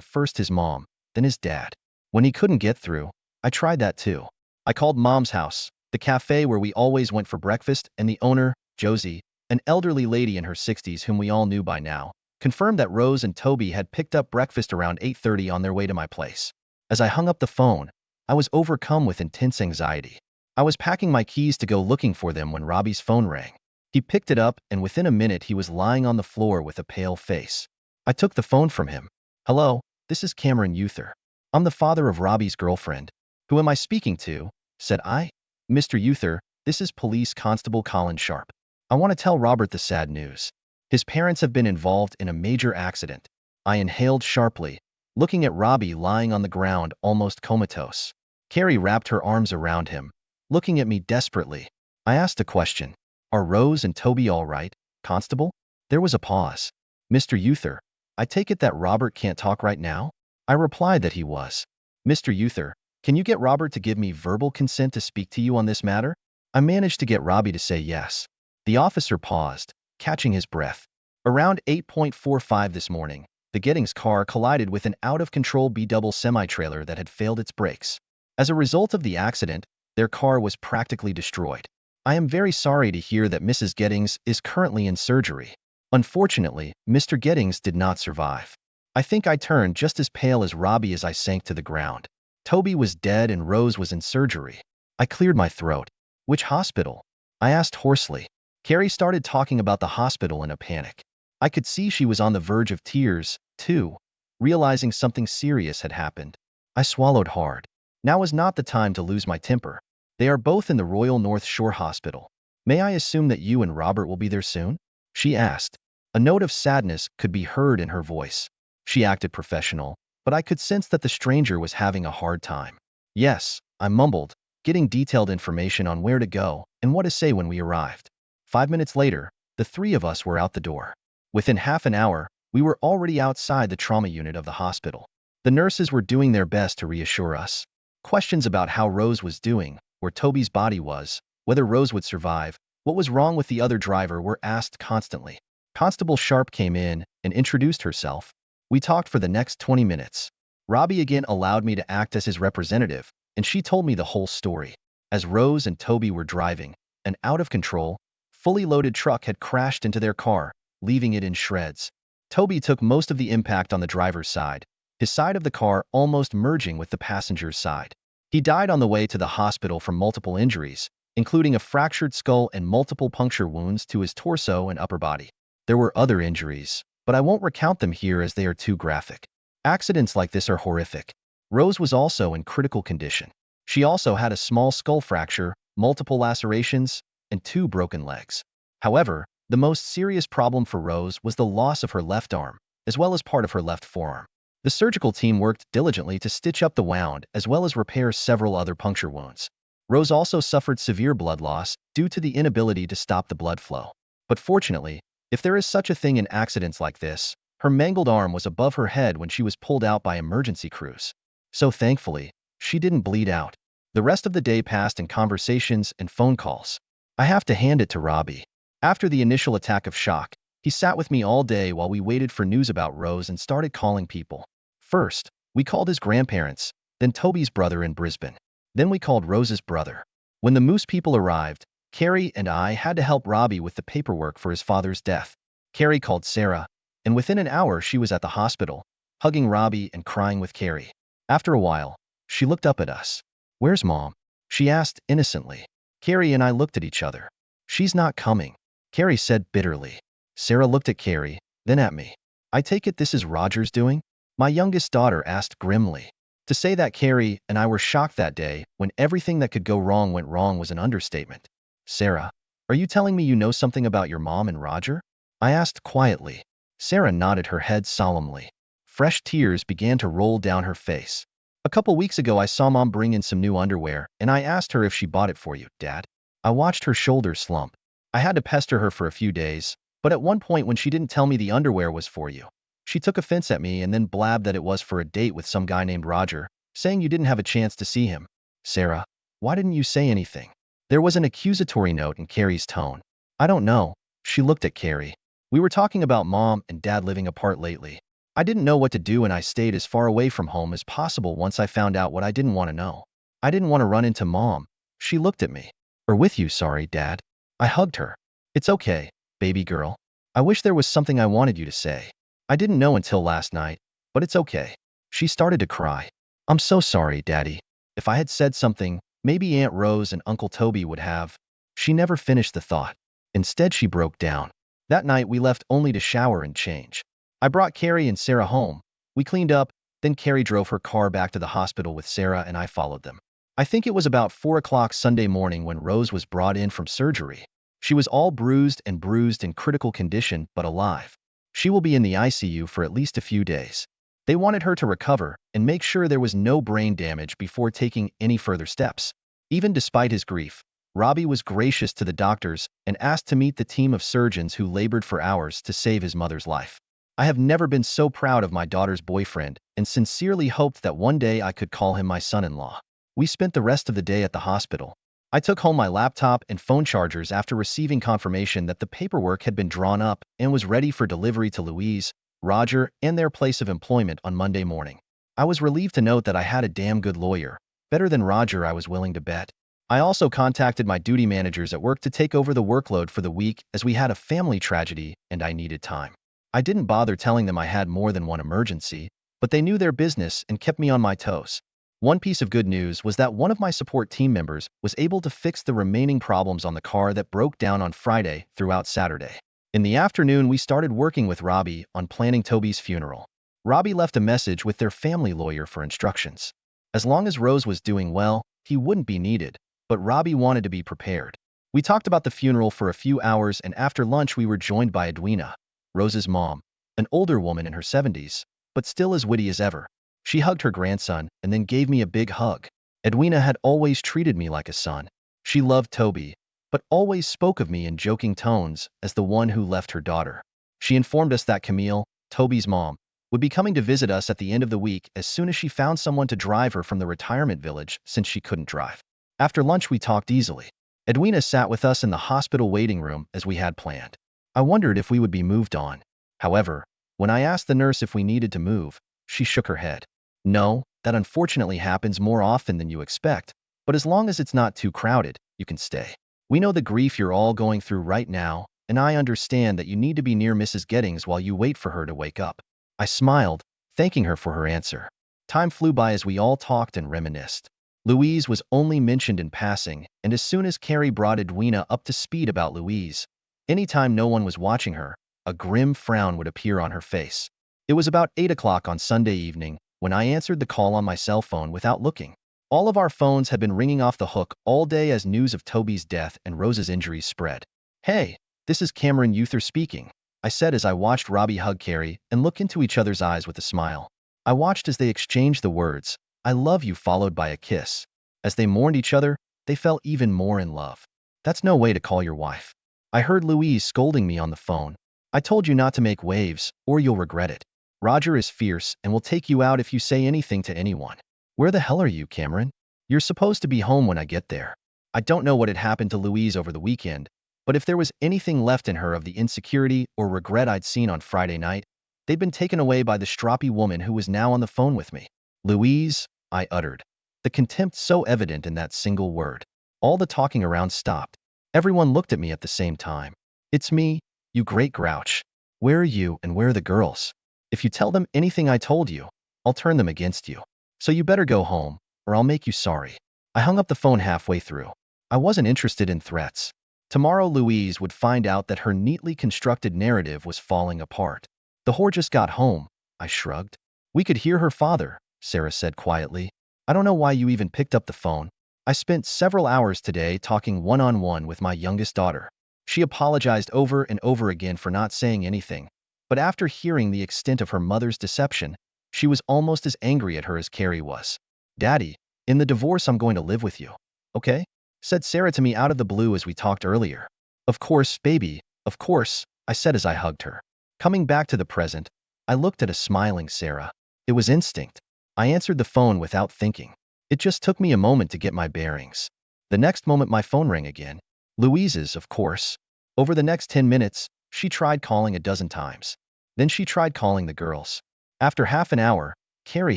first his mom, then his dad. When he couldn't get through, I tried that too. I called Mom's house, the cafe where we always went for breakfast, and the owner, Josie, an elderly lady in her 60s whom we all knew by now, confirmed that Rose and Toby had picked up breakfast around 8:30 on their way to my place. As I hung up the phone, I was overcome with intense anxiety. I was packing my keys to go looking for them when Robbie's phone rang. He picked it up, and within a minute he was lying on the floor with a pale face. I took the phone from him. Hello, this is Cameron Uther. I'm the father of Robbie's girlfriend. Who am I speaking to? Said I. Mr. Uther, this is Police Constable Colin Sharp. I want to tell Robert the sad news. His parents have been involved in a major accident. I inhaled sharply, looking at Robbie lying on the ground, almost comatose. Carrie wrapped her arms around him, looking at me desperately. I asked a question. Are Rose and Toby all right, Constable? There was a pause. Mr. Uther, I take it that Robert can't talk right now? I replied that he was. Mr. Uther, can you get Robert to give me verbal consent to speak to you on this matter? I managed to get Robbie to say yes. The officer paused, catching his breath. Around 8:45 this morning, the Gettings car collided with an out-of-control B-double semi-trailer that had failed its brakes. As a result of the accident, their car was practically destroyed. I am very sorry to hear that Mrs. Gettings is currently in surgery. Unfortunately, Mr. Gettings did not survive. I think I turned just as pale as Robbie as I sank to the ground. Toby was dead and Rose was in surgery. I cleared my throat. Which hospital? I asked hoarsely. Carrie started talking about the hospital in a panic. I could see she was on the verge of tears, too, realizing something serious had happened. I swallowed hard. Now is not the time to lose my temper. They are both in the Royal North Shore Hospital. May I assume that you and Robert will be there soon? She asked. A note of sadness could be heard in her voice. She acted professional, but I could sense that the stranger was having a hard time. Yes, I mumbled, getting detailed information on where to go and what to say when we arrived. 5 minutes later, the three of us were out the door. Within half an hour, we were already outside the trauma unit of the hospital. The nurses were doing their best to reassure us. Questions about how Rose was doing, where Toby's body was, whether Rose would survive, what was wrong with the other driver were asked constantly. Constable Sharp came in and introduced herself. We talked for the next 20 minutes. Robbie again allowed me to act as his representative, and she told me the whole story. As Rose and Toby were driving, an out-of-control, fully loaded truck had crashed into their car, leaving it in shreds. Toby took most of the impact on the driver's side, his side of the car almost merging with the passenger's side. He died on the way to the hospital from multiple injuries, including a fractured skull and multiple puncture wounds to his torso and upper body. There were other injuries, but I won't recount them here as they are too graphic. Accidents like this are horrific. Rose was also in critical condition. She also had a small skull fracture, multiple lacerations, and 2 broken legs. However, the most serious problem for Rose was the loss of her left arm, as well as part of her left forearm. The surgical team worked diligently to stitch up the wound as well as repair several other puncture wounds. Rose also suffered severe blood loss due to the inability to stop the blood flow. But fortunately, if there is such a thing in accidents like this, her mangled arm was above her head when she was pulled out by emergency crews. So thankfully, she didn't bleed out. The rest of the day passed in conversations and phone calls. I have to hand it to Robbie. After the initial attack of shock, he sat with me all day while we waited for news about Rose and started calling people. First, we called his grandparents, then Toby's brother in Brisbane. Then we called Rose's brother. When the Moose people arrived, Carrie and I had to help Robbie with the paperwork for his father's death. Carrie called Sarah, and within an hour she was at the hospital, hugging Robbie and crying with Carrie. After a while, she looked up at us. Where's Mom? She asked innocently. Carrie and I looked at each other. She's not coming, Carrie said bitterly. Sarah looked at Carrie, then at me. I take it this is Roger's doing? My youngest daughter asked grimly. To say that Carrie and I were shocked that day when everything that could go wrong went wrong was an understatement. Sarah, are you telling me you know something about your mom and Roger? I asked quietly. Sarah nodded her head solemnly. Fresh tears began to roll down her face. A couple weeks ago I saw Mom bring in some new underwear and I asked her if she bought it for you, Dad. I watched her shoulders slump. I had to pester her for a few days, but at one point when she didn't tell me the underwear was for you, she took offense at me and then blabbed that it was for a date with some guy named Roger, saying you didn't have a chance to see him. Sarah, why didn't you say anything? There was an accusatory note in Carrie's tone. I don't know. She looked at Carrie. We were talking about mom and dad living apart lately. I didn't know what to do and I stayed as far away from home as possible once I found out what I didn't want to know. I didn't want to run into mom. She looked at me. Or with you, sorry, dad. I hugged her. It's okay, baby girl. I wish there was something I wanted you to say. I didn't know until last night, but it's okay. She started to cry. I'm so sorry, Daddy. If I had said something, maybe Aunt Rose and Uncle Toby would have. She never finished the thought. Instead, she broke down. That night, we left only to shower and change. I brought Carrie and Sarah home. We cleaned up, then Carrie drove her car back to the hospital with Sarah and I followed them. I think it was about 4 o'clock Sunday morning when Rose was brought in from surgery. She was all bruised in critical condition, but alive. She will be in the ICU for at least a few days. They wanted her to recover and make sure there was no brain damage before taking any further steps. Even despite his grief, Robbie was gracious to the doctors and asked to meet the team of surgeons who labored for hours to save his mother's life. I have never been so proud of my daughter's boyfriend and sincerely hoped that one day I could call him my son-in-law. We spent the rest of the day at the hospital. I took home my laptop and phone chargers after receiving confirmation that the paperwork had been drawn up and was ready for delivery to Louise, Roger, and their place of employment on Monday morning. I was relieved to note that I had a damn good lawyer, better than Roger I was willing to bet. I also contacted my duty managers at work to take over the workload for the week as we had a family tragedy and I needed time. I didn't bother telling them I had more than one emergency, but they knew their business and kept me on my toes. One piece of good news was that one of my support team members was able to fix the remaining problems on the car that broke down on Friday throughout Saturday. In the afternoon, we started working with Robbie on planning Toby's funeral. Robbie left a message with their family lawyer for instructions. As long as Rose was doing well, he wouldn't be needed, but Robbie wanted to be prepared. We talked about the funeral for a few hours and after lunch we were joined by Edwina, Rose's mom, an older woman in her 70s, but still as witty as ever. She hugged her grandson and then gave me a big hug. Edwina had always treated me like a son. She loved Toby, but always spoke of me in joking tones as the one who left her daughter. She informed us that Camille, Toby's mom, would be coming to visit us at the end of the week as soon as she found someone to drive her from the retirement village since she couldn't drive. After lunch we talked easily. Edwina sat with us in the hospital waiting room as we had planned. I wondered if we would be moved on. However, when I asked the nurse if we needed to move, she shook her head. No, that unfortunately happens more often than you expect, but as long as it's not too crowded, you can stay. We know the grief you're all going through right now, and I understand that you need to be near Mrs. Gettings while you wait for her to wake up. I smiled, thanking her for her answer. Time flew by as we all talked and reminisced. Louise was only mentioned in passing, and as soon as Carrie brought Edwina up to speed about Louise, anytime no one was watching her, a grim frown would appear on her face. It was about 8 o'clock on Sunday evening when I answered the call on my cell phone without looking. All of our phones had been ringing off the hook all day as news of Toby's death and Rose's injuries spread. Hey, this is Cameron Uther speaking, I said as I watched Robbie hug Carrie and look into each other's eyes with a smile. I watched as they exchanged the words, I love you, followed by a kiss. As they mourned each other, they fell even more in love. That's no way to call your wife. I heard Louise scolding me on the phone. I told you not to make waves, or you'll regret it. Roger is fierce and will take you out if you say anything to anyone. Where the hell are you, Cameron? You're supposed to be home when I get there. I don't know what had happened to Louise over the weekend, but if there was anything left in her of the insecurity or regret I'd seen on Friday night, they'd been taken away by the stroppy woman who was now on the phone with me. Louise, I uttered. The contempt so evident in that single word. All the talking around stopped. Everyone looked at me at the same time. It's me, you great grouch. Where are you and where are the girls? If you tell them anything I told you, I'll turn them against you. So you better go home, or I'll make you sorry. I hung up the phone halfway through. I wasn't interested in threats. Tomorrow Louise would find out that her neatly constructed narrative was falling apart. The whore just got home, I shrugged. We could hear her father, Sarah said quietly. I don't know why you even picked up the phone. I spent several hours today talking one-on-one with my youngest daughter. She apologized over and over again for not saying anything. But after hearing the extent of her mother's deception, she was almost as angry at her as Carrie was. Daddy, in the divorce I'm going to live with you. Okay? Said Sarah to me out of the blue as we talked earlier. Of course, baby, of course, I said as I hugged her. Coming back to the present, I looked at a smiling Sarah. It was instinct. I answered the phone without thinking. It just took me a moment to get my bearings. The next moment my phone rang again. Louise's, of course. Over the next 10 minutes, she tried calling a dozen times. Then she tried calling the girls. After half an hour, Carrie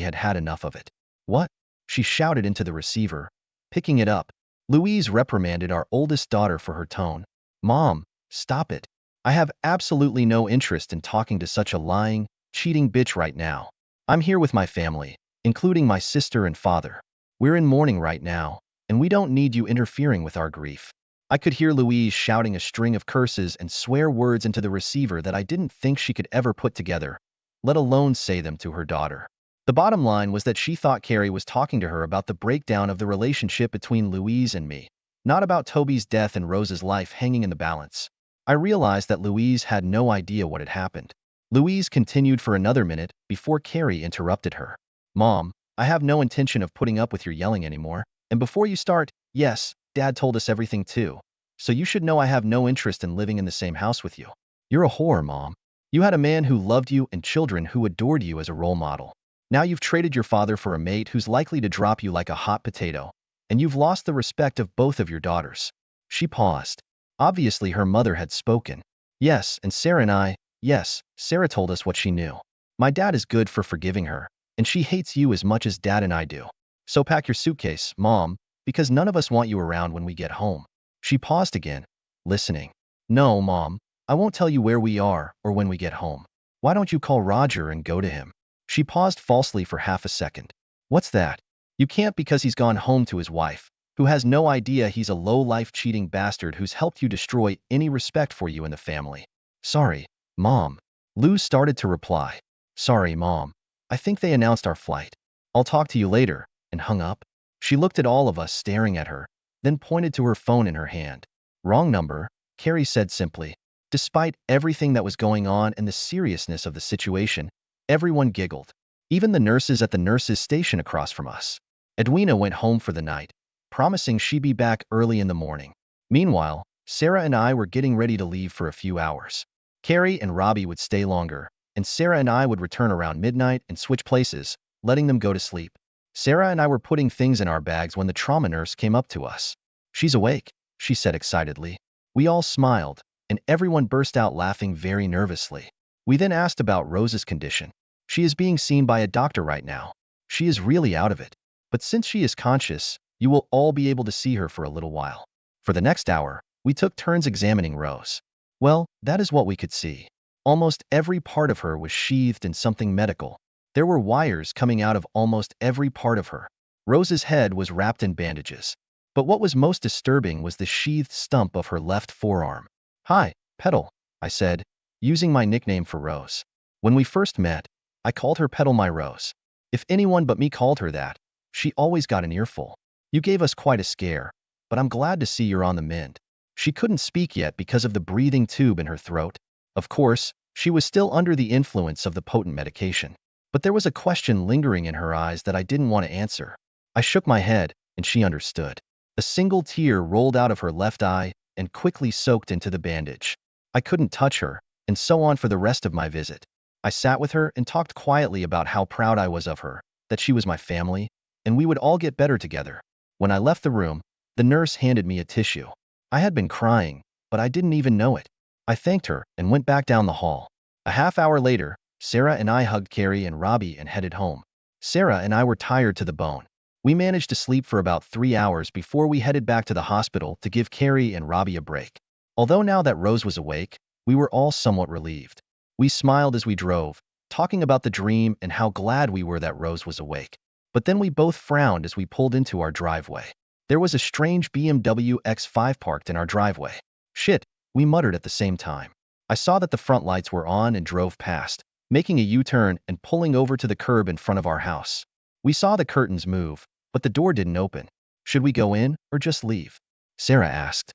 had had enough of it. What? She shouted into the receiver. Picking it up, Louise reprimanded our oldest daughter for her tone. Mom, stop it. I have absolutely no interest in talking to such a lying, cheating bitch right now. I'm here with my family, including my sister and father. We're in mourning right now, and we don't need you interfering with our grief. I could hear Louise shouting a string of curses and swear words into the receiver that I didn't think she could ever put together, let alone say them to her daughter. The bottom line was that she thought Carrie was talking to her about the breakdown of the relationship between Louise and me, not about Toby's death and Rose's life hanging in the balance. I realized that Louise had no idea what had happened. Louise continued for another minute before Carrie interrupted her. Mom, I have no intention of putting up with your yelling anymore. And before you start, yes, Dad told us everything too. So you should know I have no interest in living in the same house with you. You're a whore, Mom. You had a man who loved you and children who adored you as a role model. Now you've traded your father for a mate who's likely to drop you like a hot potato, and you've lost the respect of both of your daughters. She paused. Obviously her mother had spoken. Yes, and Sarah and I, yes, Sarah told us what she knew. My dad is good for forgiving her, and she hates you as much as Dad and I do. So pack your suitcase, Mom, because none of us want you around when we get home. She paused again, listening. No, Mom, I won't tell you where we are or when we get home. Why don't you call Roger and go to him? She paused falsely for half a second. What's that? You can't because he's gone home to his wife, who has no idea he's a low-life cheating bastard who's helped you destroy any respect for you in the family. Sorry, Mom. Lou started to reply. Sorry, Mom. I think they announced our flight. I'll talk to you later, and hung up. She looked at all of us staring at her, then pointed to her phone in her hand. Wrong number, Carrie said simply. Despite everything that was going on and the seriousness of the situation, everyone giggled. Even the nurses at the nurses' station across from us. Edwina went home for the night, promising she'd be back early in the morning. Meanwhile, Sarah and I were getting ready to leave for a few hours. Carrie and Robbie would stay longer, and Sarah and I would return around midnight and switch places, letting them go to sleep. Sarah and I were putting things in our bags when the trauma nurse came up to us. She's awake, she said excitedly. We all smiled, and everyone burst out laughing very nervously. We then asked about Rose's condition. She is being seen by a doctor right now. She is really out of it. But since she is conscious, you will all be able to see her for a little while. For the next hour, we took turns examining Rose. Well, that is what we could see. Almost every part of her was sheathed in something medical. There were wires coming out of almost every part of her. Rose's head was wrapped in bandages. But what was most disturbing was the sheathed stump of her left forearm. Hi, Petal, I said, using my nickname for Rose. When we first met, I called her Petal my Rose. If anyone but me called her that, she always got an earful. You gave us quite a scare, but I'm glad to see you're on the mend. She couldn't speak yet because of the breathing tube in her throat. Of course, she was still under the influence of the potent medication. But there was a question lingering in her eyes that I didn't want to answer. I shook my head, and she understood. A single tear rolled out of her left eye and quickly soaked into the bandage. I couldn't touch her, and so on for the rest of my visit. I sat with her and talked quietly about how proud I was of her, that she was my family, and we would all get better together. When I left the room, the nurse handed me a tissue. I had been crying, but I didn't even know it. I thanked her and went back down the hall. A half hour later, Sarah and I hugged Carrie and Robbie and headed home. Sarah and I were tired to the bone. We managed to sleep for about 3 hours before we headed back to the hospital to give Carrie and Robbie a break. Although now that Rose was awake, we were all somewhat relieved. We smiled as we drove, talking about the dream and how glad we were that Rose was awake. But then we both frowned as we pulled into our driveway. There was a strange BMW X5 parked in our driveway. Shit, we muttered at the same time. I saw that the front lights were on and drove past, making a U-turn and pulling over to the curb in front of our house. We saw the curtains move, but the door didn't open. Should we go in or just leave? Sarah asked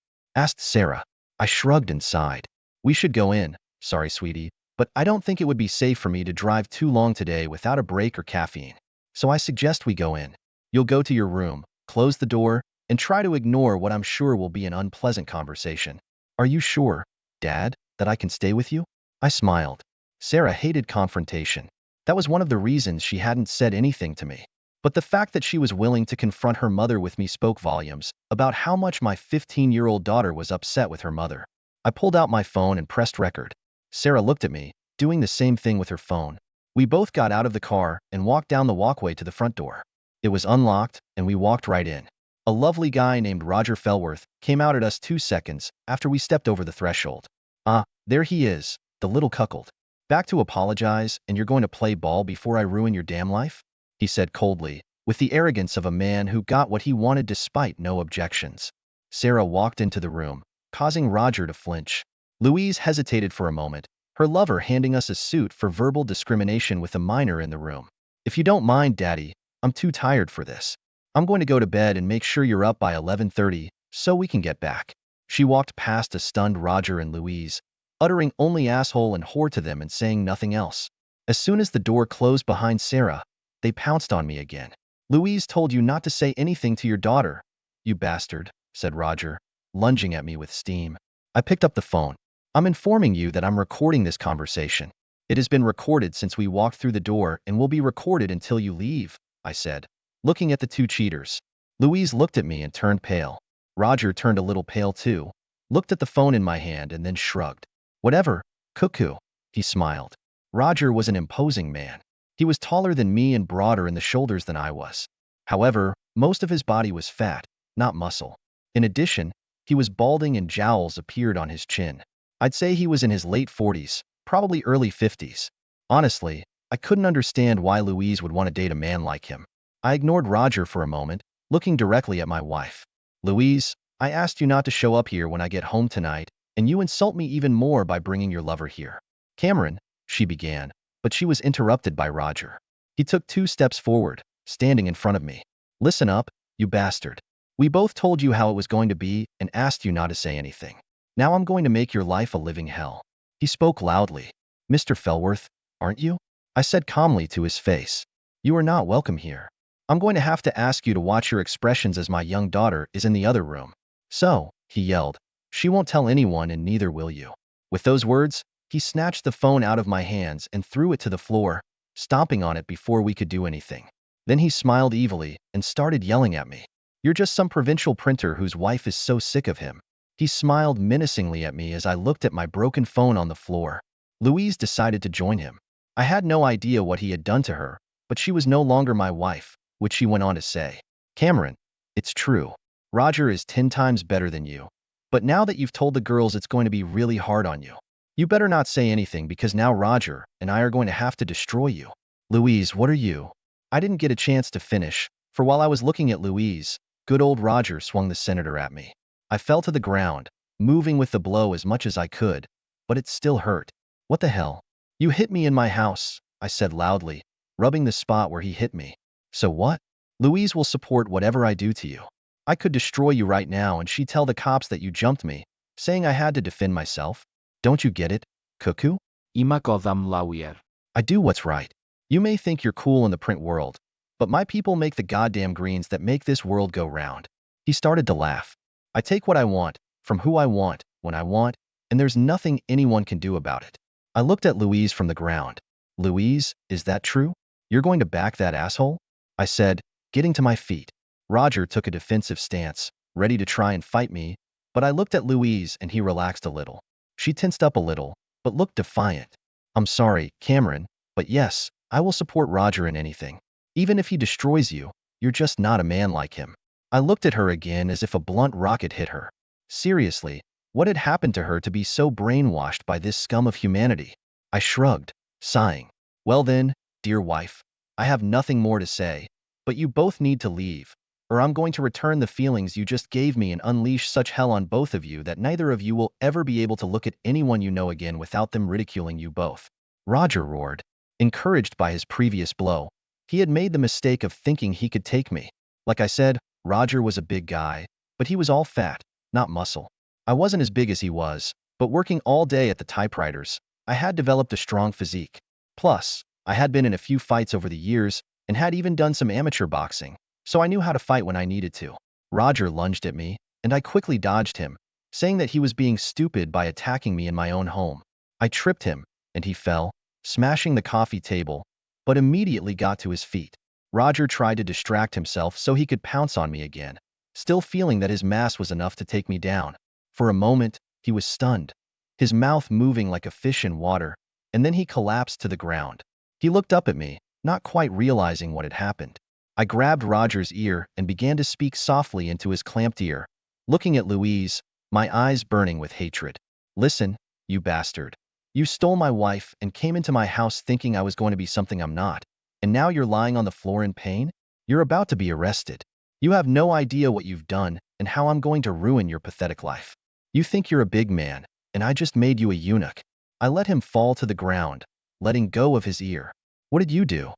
Sarah. I shrugged and sighed. We should go in, sorry sweetie, but I don't think it would be safe for me to drive too long today without a break or caffeine. So I suggest we go in. You'll go to your room, close the door, and try to ignore what I'm sure will be an unpleasant conversation. Are you sure, Dad, that I can stay with you? I smiled. Sarah hated confrontation. That was one of the reasons she hadn't said anything to me. But the fact that she was willing to confront her mother with me spoke volumes about how much my 15-year-old daughter was upset with her mother. I pulled out my phone and pressed record. Sarah looked at me, doing the same thing with her phone. We both got out of the car and walked down the walkway to the front door. It was unlocked, and we walked right in. A lovely guy named Roger Fellworth came out at us 2 seconds after we stepped over the threshold. Ah, there he is, the little cuckold. Back to apologize, and you're going to play ball before I ruin your damn life? He said coldly, with the arrogance of a man who got what he wanted despite no objections. Sarah walked into the room, causing Roger to flinch. Louise hesitated for a moment, her lover handing us a suit for verbal discrimination with a minor in the room. If you don't mind, Daddy, I'm too tired for this. I'm going to go to bed and make sure you're up by 11:30 so we can get back. She walked past a stunned Roger and Louise, uttering only asshole and whore to them and saying nothing else. As soon as the door closed behind Sarah, they pounced on me again. Louise told you not to say anything to your daughter, you bastard, said Roger, lunging at me with steam. I picked up the phone. I'm informing you that I'm recording this conversation. It has been recorded since we walked through the door and will be recorded until you leave, I said, looking at the two cheaters. Louise looked at me and turned pale. Roger turned a little pale too, looked at the phone in my hand and then shrugged. Whatever, cuckoo, he smiled. Roger was an imposing man. He was taller than me and broader in the shoulders than I was. However, most of his body was fat, not muscle. In addition, he was balding and jowls appeared on his chin. I'd say he was in his late 40s, probably early 50s. Honestly, I couldn't understand why Louise would want to date a man like him. I ignored Roger for a moment, looking directly at my wife. Louise, I asked you not to show up here when I get home tonight, and you insult me even more by bringing your lover here. Cameron, she began, but she was interrupted by Roger. He took 2 steps forward, standing in front of me. Listen up, you bastard. We both told you how it was going to be and asked you not to say anything. Now I'm going to make your life a living hell. He spoke loudly. Mr. Fellworth, aren't you? I said calmly to his face. You are not welcome here. I'm going to have to ask you to watch your expressions as my young daughter is in the other room. So, he yelled, she won't tell anyone and neither will you. With those words, he snatched the phone out of my hands and threw it to the floor, stomping on it before we could do anything. Then he smiled evilly and started yelling at me. You're just some provincial printer whose wife is so sick of him. He smiled menacingly at me as I looked at my broken phone on the floor. Louise decided to join him. I had no idea what he had done to her, but she was no longer my wife, which she went on to say. Cameron, it's true. Roger is 10 times better than you. But now that you've told the girls it's going to be really hard on you. You better not say anything because now Roger and I are going to have to destroy you. Louise, what are you? I didn't get a chance to finish, for while I was looking at Louise, good old Roger swung the senator at me. I fell to the ground, moving with the blow as much as I could, but it still hurt. What the hell? You hit me in my house, I said loudly, rubbing the spot where he hit me. So what? Louise will support whatever I do to you. I could destroy you right now and she'd tell the cops that you jumped me, saying I had to defend myself. Don't you get it, cuckoo? Ima kodam lawyer. I do what's right. You may think you're cool in the print world, but my people make the goddamn greens that make this world go round. He started to laugh. I take what I want, from who I want, when I want, and there's nothing anyone can do about it. I looked at Louise from the ground. Louise, is that true? You're going to back that asshole? I said, getting to my feet. Roger took a defensive stance, ready to try and fight me, but I looked at Louise and he relaxed a little. She tensed up a little, but looked defiant. I'm sorry, Cameron, but yes, I will support Roger in anything. Even if he destroys you, you're just not a man like him. I looked at her again as if a blunt rocket hit her. Seriously, what had happened to her to be so brainwashed by this scum of humanity? I shrugged, sighing. Well then, dear wife, I have nothing more to say, but you both need to leave, or I'm going to return the feelings you just gave me and unleash such hell on both of you that neither of you will ever be able to look at anyone you know again without them ridiculing you both. Roger roared. Encouraged by his previous blow, he had made the mistake of thinking he could take me. Like I said, Roger was a big guy, but he was all fat, not muscle. I wasn't as big as he was, but working all day at the typewriters, I had developed a strong physique. Plus, I had been in a few fights over the years and had even done some amateur boxing, so I knew how to fight when I needed to. Roger lunged at me, and I quickly dodged him, saying that he was being stupid by attacking me in my own home. I tripped him, and he fell, smashing the coffee table, but immediately got to his feet. Roger tried to distract himself so he could pounce on me again, still feeling that his mass was enough to take me down. For a moment, he was stunned, his mouth moving like a fish in water, and then he collapsed to the ground. He looked up at me, not quite realizing what had happened. I grabbed Roger's ear and began to speak softly into his clamped ear, looking at Louise, my eyes burning with hatred. Listen, you bastard. You stole my wife and came into my house thinking I was going to be something I'm not, and now you're lying on the floor in pain? You're about to be arrested. You have no idea what you've done and how I'm going to ruin your pathetic life. You think you're a big man, and I just made you a eunuch. I let him fall to the ground, letting go of his ear. What did you do?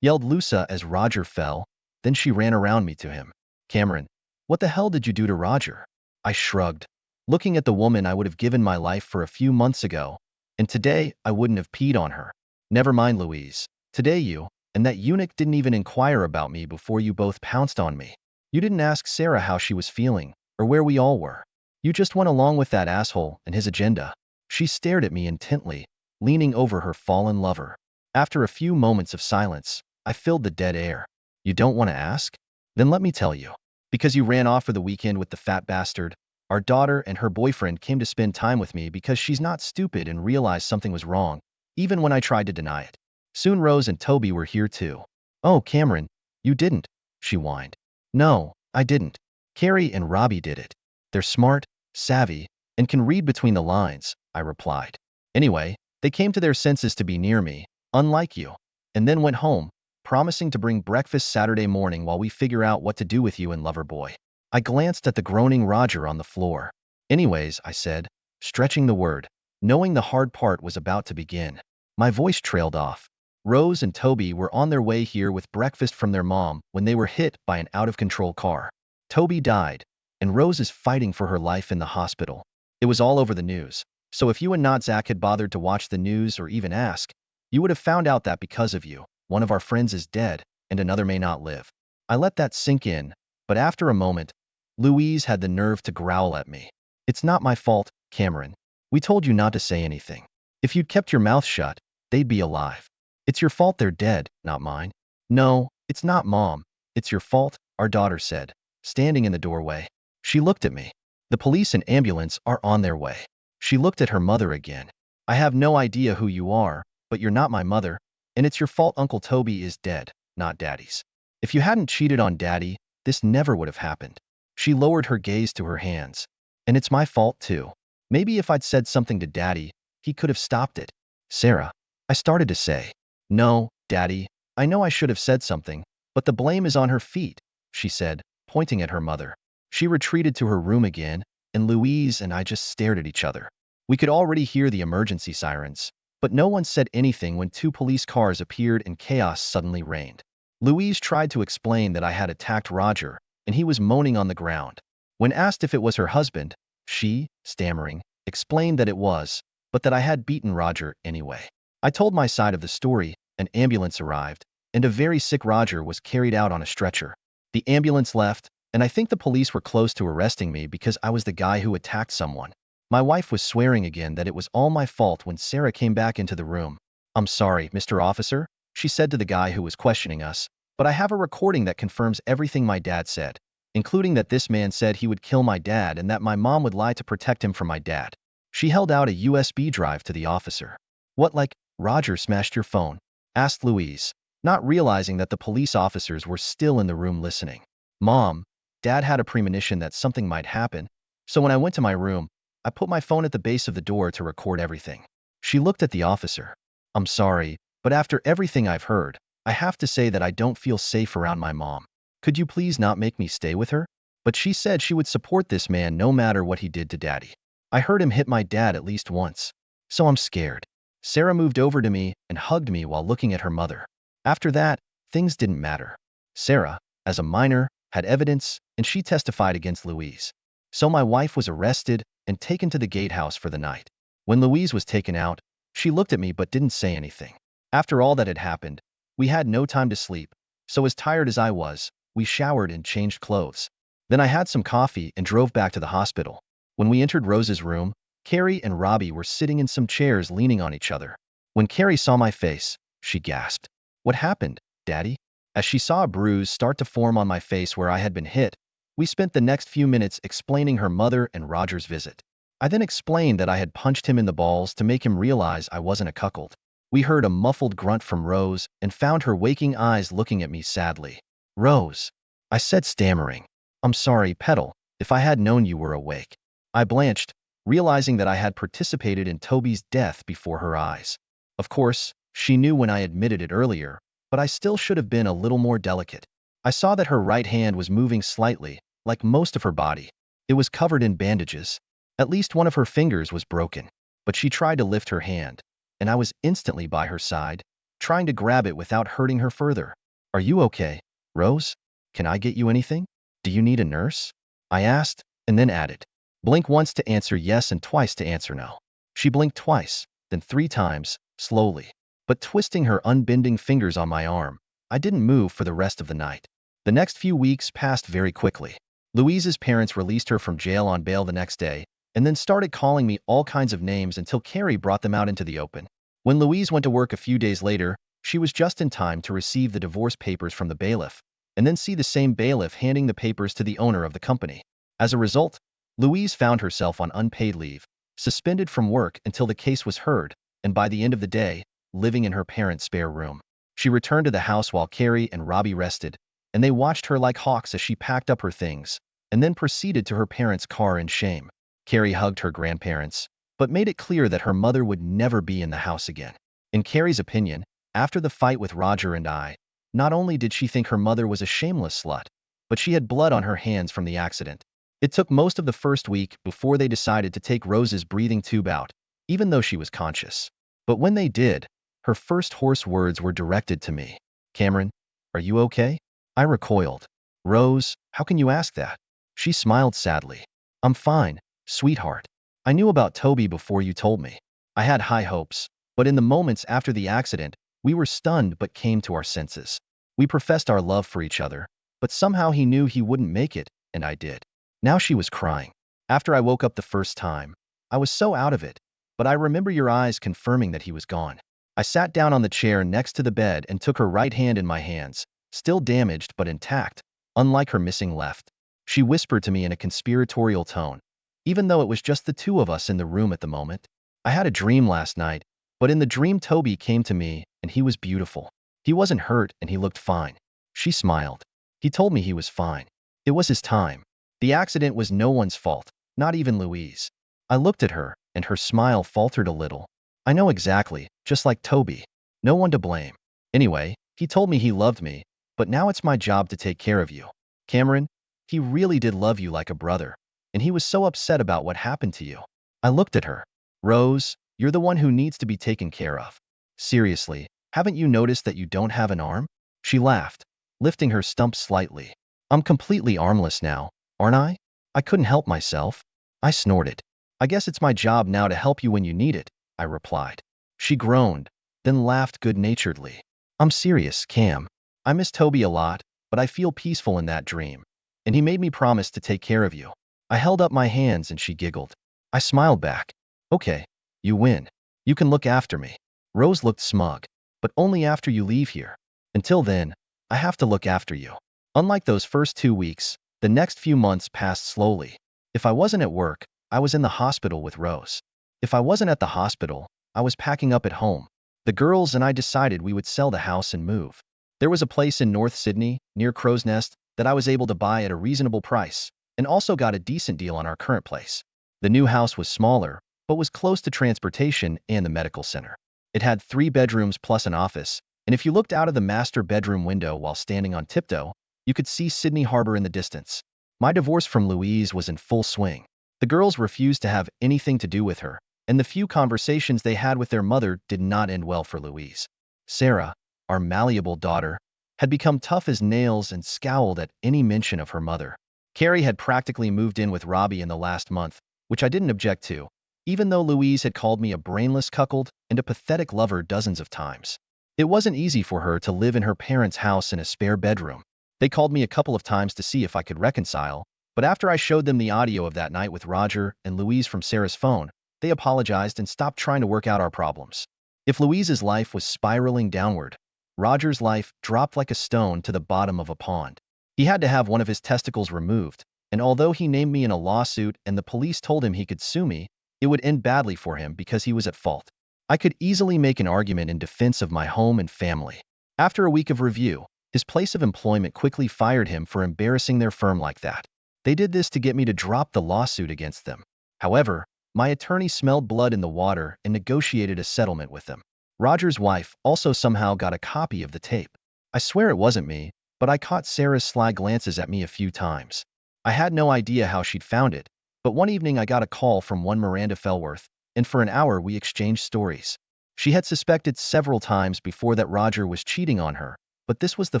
Yelled Lusa as Roger fell, then she ran around me to him. Cameron, what the hell did you do to Roger? I shrugged, looking at the woman I would have given my life for a few months ago, and today I wouldn't have peed on her. Never mind, Louise. Today you and that eunuch didn't even inquire about me before you both pounced on me. You didn't ask Sarah how she was feeling, or where we all were. You just went along with that asshole and his agenda. She stared at me intently, leaning over her fallen lover. After a few moments of silence, I filled the dead air. You don't want to ask? Then let me tell you. Because you ran off for the weekend with the fat bastard, our daughter and her boyfriend came to spend time with me because she's not stupid and realized something was wrong, even when I tried to deny it. Soon Rose and Toby were here too. Oh, Cameron, you didn't, she whined. No, I didn't. Carrie and Robbie did it. They're smart, savvy, and can read between the lines, I replied. Anyway, they came to their senses to be near me, unlike you, and then went home, promising to bring breakfast Saturday morning while we figure out what to do with you and Loverboy. I glanced at the groaning Roger on the floor. Anyways, I said, stretching the word, knowing the hard part was about to begin. My voice trailed off. Rose and Toby were on their way here with breakfast from their mom when they were hit by an out-of-control car. Toby died, and Rose is fighting for her life in the hospital. It was all over the news, so if you and not Zach had bothered to watch the news or even ask, you would have found out that because of you, one of our friends is dead, and another may not live. I let that sink in, but after a moment, Louise had the nerve to growl at me. It's not my fault, Cameron. We told you not to say anything. If you'd kept your mouth shut, they'd be alive. It's your fault they're dead, not mine. No, it's not, Mom. It's your fault, our daughter said, standing in the doorway. She looked at me. The police and ambulance are on their way. She looked at her mother again. I have no idea who you are, but you're not my mother, and it's your fault Uncle Toby is dead, not Daddy's. If you hadn't cheated on Daddy, this never would have happened. She lowered her gaze to her hands. And it's my fault too. Maybe if I'd said something to Daddy, he could have stopped it. Sarah, I started to say. No, Daddy, I know I should have said something, but the blame is on her feet, she said, pointing at her mother. She retreated to her room again, and Louise and I just stared at each other. We could already hear the emergency sirens, but no one said anything when two police cars appeared and chaos suddenly reigned. Louise tried to explain that I had attacked Roger, and he was moaning on the ground. When asked if it was her husband, she, stammering, explained that it was, but that I had beaten Roger anyway. I told my side of the story, an ambulance arrived, and a very sick Roger was carried out on a stretcher. The ambulance left, and I think the police were close to arresting me because I was the guy who attacked someone. My wife was swearing again that it was all my fault when Sarah came back into the room. I'm sorry, Mr. Officer, she said to the guy who was questioning us, but I have a recording that confirms everything my dad said, including that this man said he would kill my dad and that my mom would lie to protect him from my dad. She held out a USB drive to the officer. What, like, Roger smashed your phone? Asked Louise, not realizing that the police officers were still in the room listening. Mom, Dad had a premonition that something might happen, so when I went to my room, I put my phone at the base of the door to record everything. She looked at the officer. I'm sorry, but after everything I've heard, I have to say that I don't feel safe around my mom. Could you please not make me stay with her? But she said she would support this man no matter what he did to Daddy. I heard him hit my dad at least once, so I'm scared. Sarah moved over to me and hugged me while looking at her mother. After that, things didn't matter. Sarah, as a minor, had evidence, and she testified against Louise. So my wife was arrested and taken to the gatehouse for the night. When Louise was taken out, she looked at me but didn't say anything. After all that had happened, we had no time to sleep, so as tired as I was, we showered and changed clothes. Then I had some coffee and drove back to the hospital. When we entered Rose's room, Carrie and Robbie were sitting in some chairs leaning on each other. When Carrie saw my face, she gasped. What happened, Daddy? As she saw a bruise start to form on my face where I had been hit, we spent the next few minutes explaining her mother and Roger's visit. I then explained that I had punched him in the balls to make him realize I wasn't a cuckold. We heard a muffled grunt from Rose and found her waking eyes looking at me sadly. Rose, I said, stammering. I'm sorry, Petal, if I had known you were awake. I blanched, realizing that I had participated in Toby's death before her eyes. Of course, she knew when I admitted it earlier, but I still should have been a little more delicate. I saw that her right hand was moving slightly, like most of her body. It was covered in bandages. At least one of her fingers was broken, but she tried to lift her hand, and I was instantly by her side, trying to grab it without hurting her further. Are you okay, Rose? Can I get you anything? Do you need a nurse? I asked, and then added. Blink once to answer yes and twice to answer no. She blinked twice, then 3 times, slowly, but twisting her unbending fingers on my arm. I didn't move for the rest of the night. The next few weeks passed very quickly. Louise's parents released her from jail on bail the next day, and then started calling me all kinds of names until Carrie brought them out into the open. When Louise went to work a few days later, she was just in time to receive the divorce papers from the bailiff, and then see the same bailiff handing the papers to the owner of the company. As a result, Louise found herself on unpaid leave, suspended from work until the case was heard, and by the end of the day, living in her parents' spare room. She returned to the house while Carrie and Robbie rested, and they watched her like hawks as she packed up her things, and then proceeded to her parents' car in shame. Carrie hugged her grandparents, but made it clear that her mother would never be in the house again. In Carrie's opinion, after the fight with Roger and I, not only did she think her mother was a shameless slut, but she had blood on her hands from the accident. It took most of the first week before they decided to take Rose's breathing tube out, even though she was conscious. But when they did, her first hoarse words were directed to me. Cameron, are you okay? I recoiled. Rose, how can you ask that? She smiled sadly. I'm fine, sweetheart. I knew about Toby before you told me. I had high hopes, but in the moments after the accident, we were stunned but came to our senses. We professed our love for each other, but somehow he knew he wouldn't make it, and I did. Now she was crying. After I woke up the first time, I was so out of it, but I remember your eyes confirming that he was gone. I sat down on the chair next to the bed and took her right hand in my hands, still damaged but intact, unlike her missing left. She whispered to me in a conspiratorial tone, even though it was just the two of us in the room at the moment. I had a dream last night, but in the dream Toby came to me, and he was beautiful. He wasn't hurt and he looked fine. She smiled. He told me he was fine. It was his time. The accident was no one's fault, not even Louise. I looked at her, and her smile faltered a little. I know exactly, just like Toby. No one to blame. Anyway, he told me he loved me, but now it's my job to take care of you. Cameron, he really did love you like a brother, and he was so upset about what happened to you. I looked at her. Rose, you're the one who needs to be taken care of. Seriously, haven't you noticed that you don't have an arm? She laughed, lifting her stump slightly. I'm completely armless now, aren't I? I couldn't help myself. I snorted. I guess it's my job now to help you when you need it, I replied. She groaned, then laughed good-naturedly. I'm serious, Cam. I miss Toby a lot, but I feel peaceful in that dream, and he made me promise to take care of you. I held up my hands and she giggled. I smiled back. Okay, you win. You can look after me. Rose looked smug, but only after you leave here. Until then, I have to look after you. Unlike those first 2 weeks, the next few months passed slowly. If I wasn't at work, I was in the hospital with Rose. If I wasn't at the hospital, I was packing up at home. The girls and I decided we would sell the house and move. There was a place in North Sydney, near Crow's Nest, that I was able to buy at a reasonable price, and also got a decent deal on our current place. The new house was smaller, but was close to transportation and the medical center. It had 3 bedrooms plus an office, and if you looked out of the master bedroom window while standing on tiptoe, you could see Sydney Harbor in the distance. My divorce from Louise was in full swing. The girls refused to have anything to do with her, and the few conversations they had with their mother did not end well for Louise. Sarah, our malleable daughter, had become tough as nails and scowled at any mention of her mother. Carrie had practically moved in with Robbie in the last month, which I didn't object to, even though Louise had called me a brainless cuckold and a pathetic lover dozens of times. It wasn't easy for her to live in her parents' house in a spare bedroom. They called me a couple of times to see if I could reconcile, But after I showed them the audio of that night with Roger and Louise from Sarah's phone, they apologized and stopped trying to work out our problems. If Louise's life was spiraling downward, Roger's life dropped like a stone to the bottom of a pond. He had to have one of his testicles removed, and although he named me in a lawsuit and the police told him he could sue me, it would end badly for him because he was at fault. I could easily make an argument in defense of my home and family. After a week of review, his place of employment quickly fired him for embarrassing their firm like that. They did this to get me to drop the lawsuit against them. However, my attorney smelled blood in the water and negotiated a settlement with them. Roger's wife also somehow got a copy of the tape. I swear it wasn't me, but I caught Sarah's sly glances at me a few times. I had no idea how she'd found it, but one evening I got a call from one Miranda Fellworth, and for an hour we exchanged stories. She had suspected several times before that Roger was cheating on her, but this was the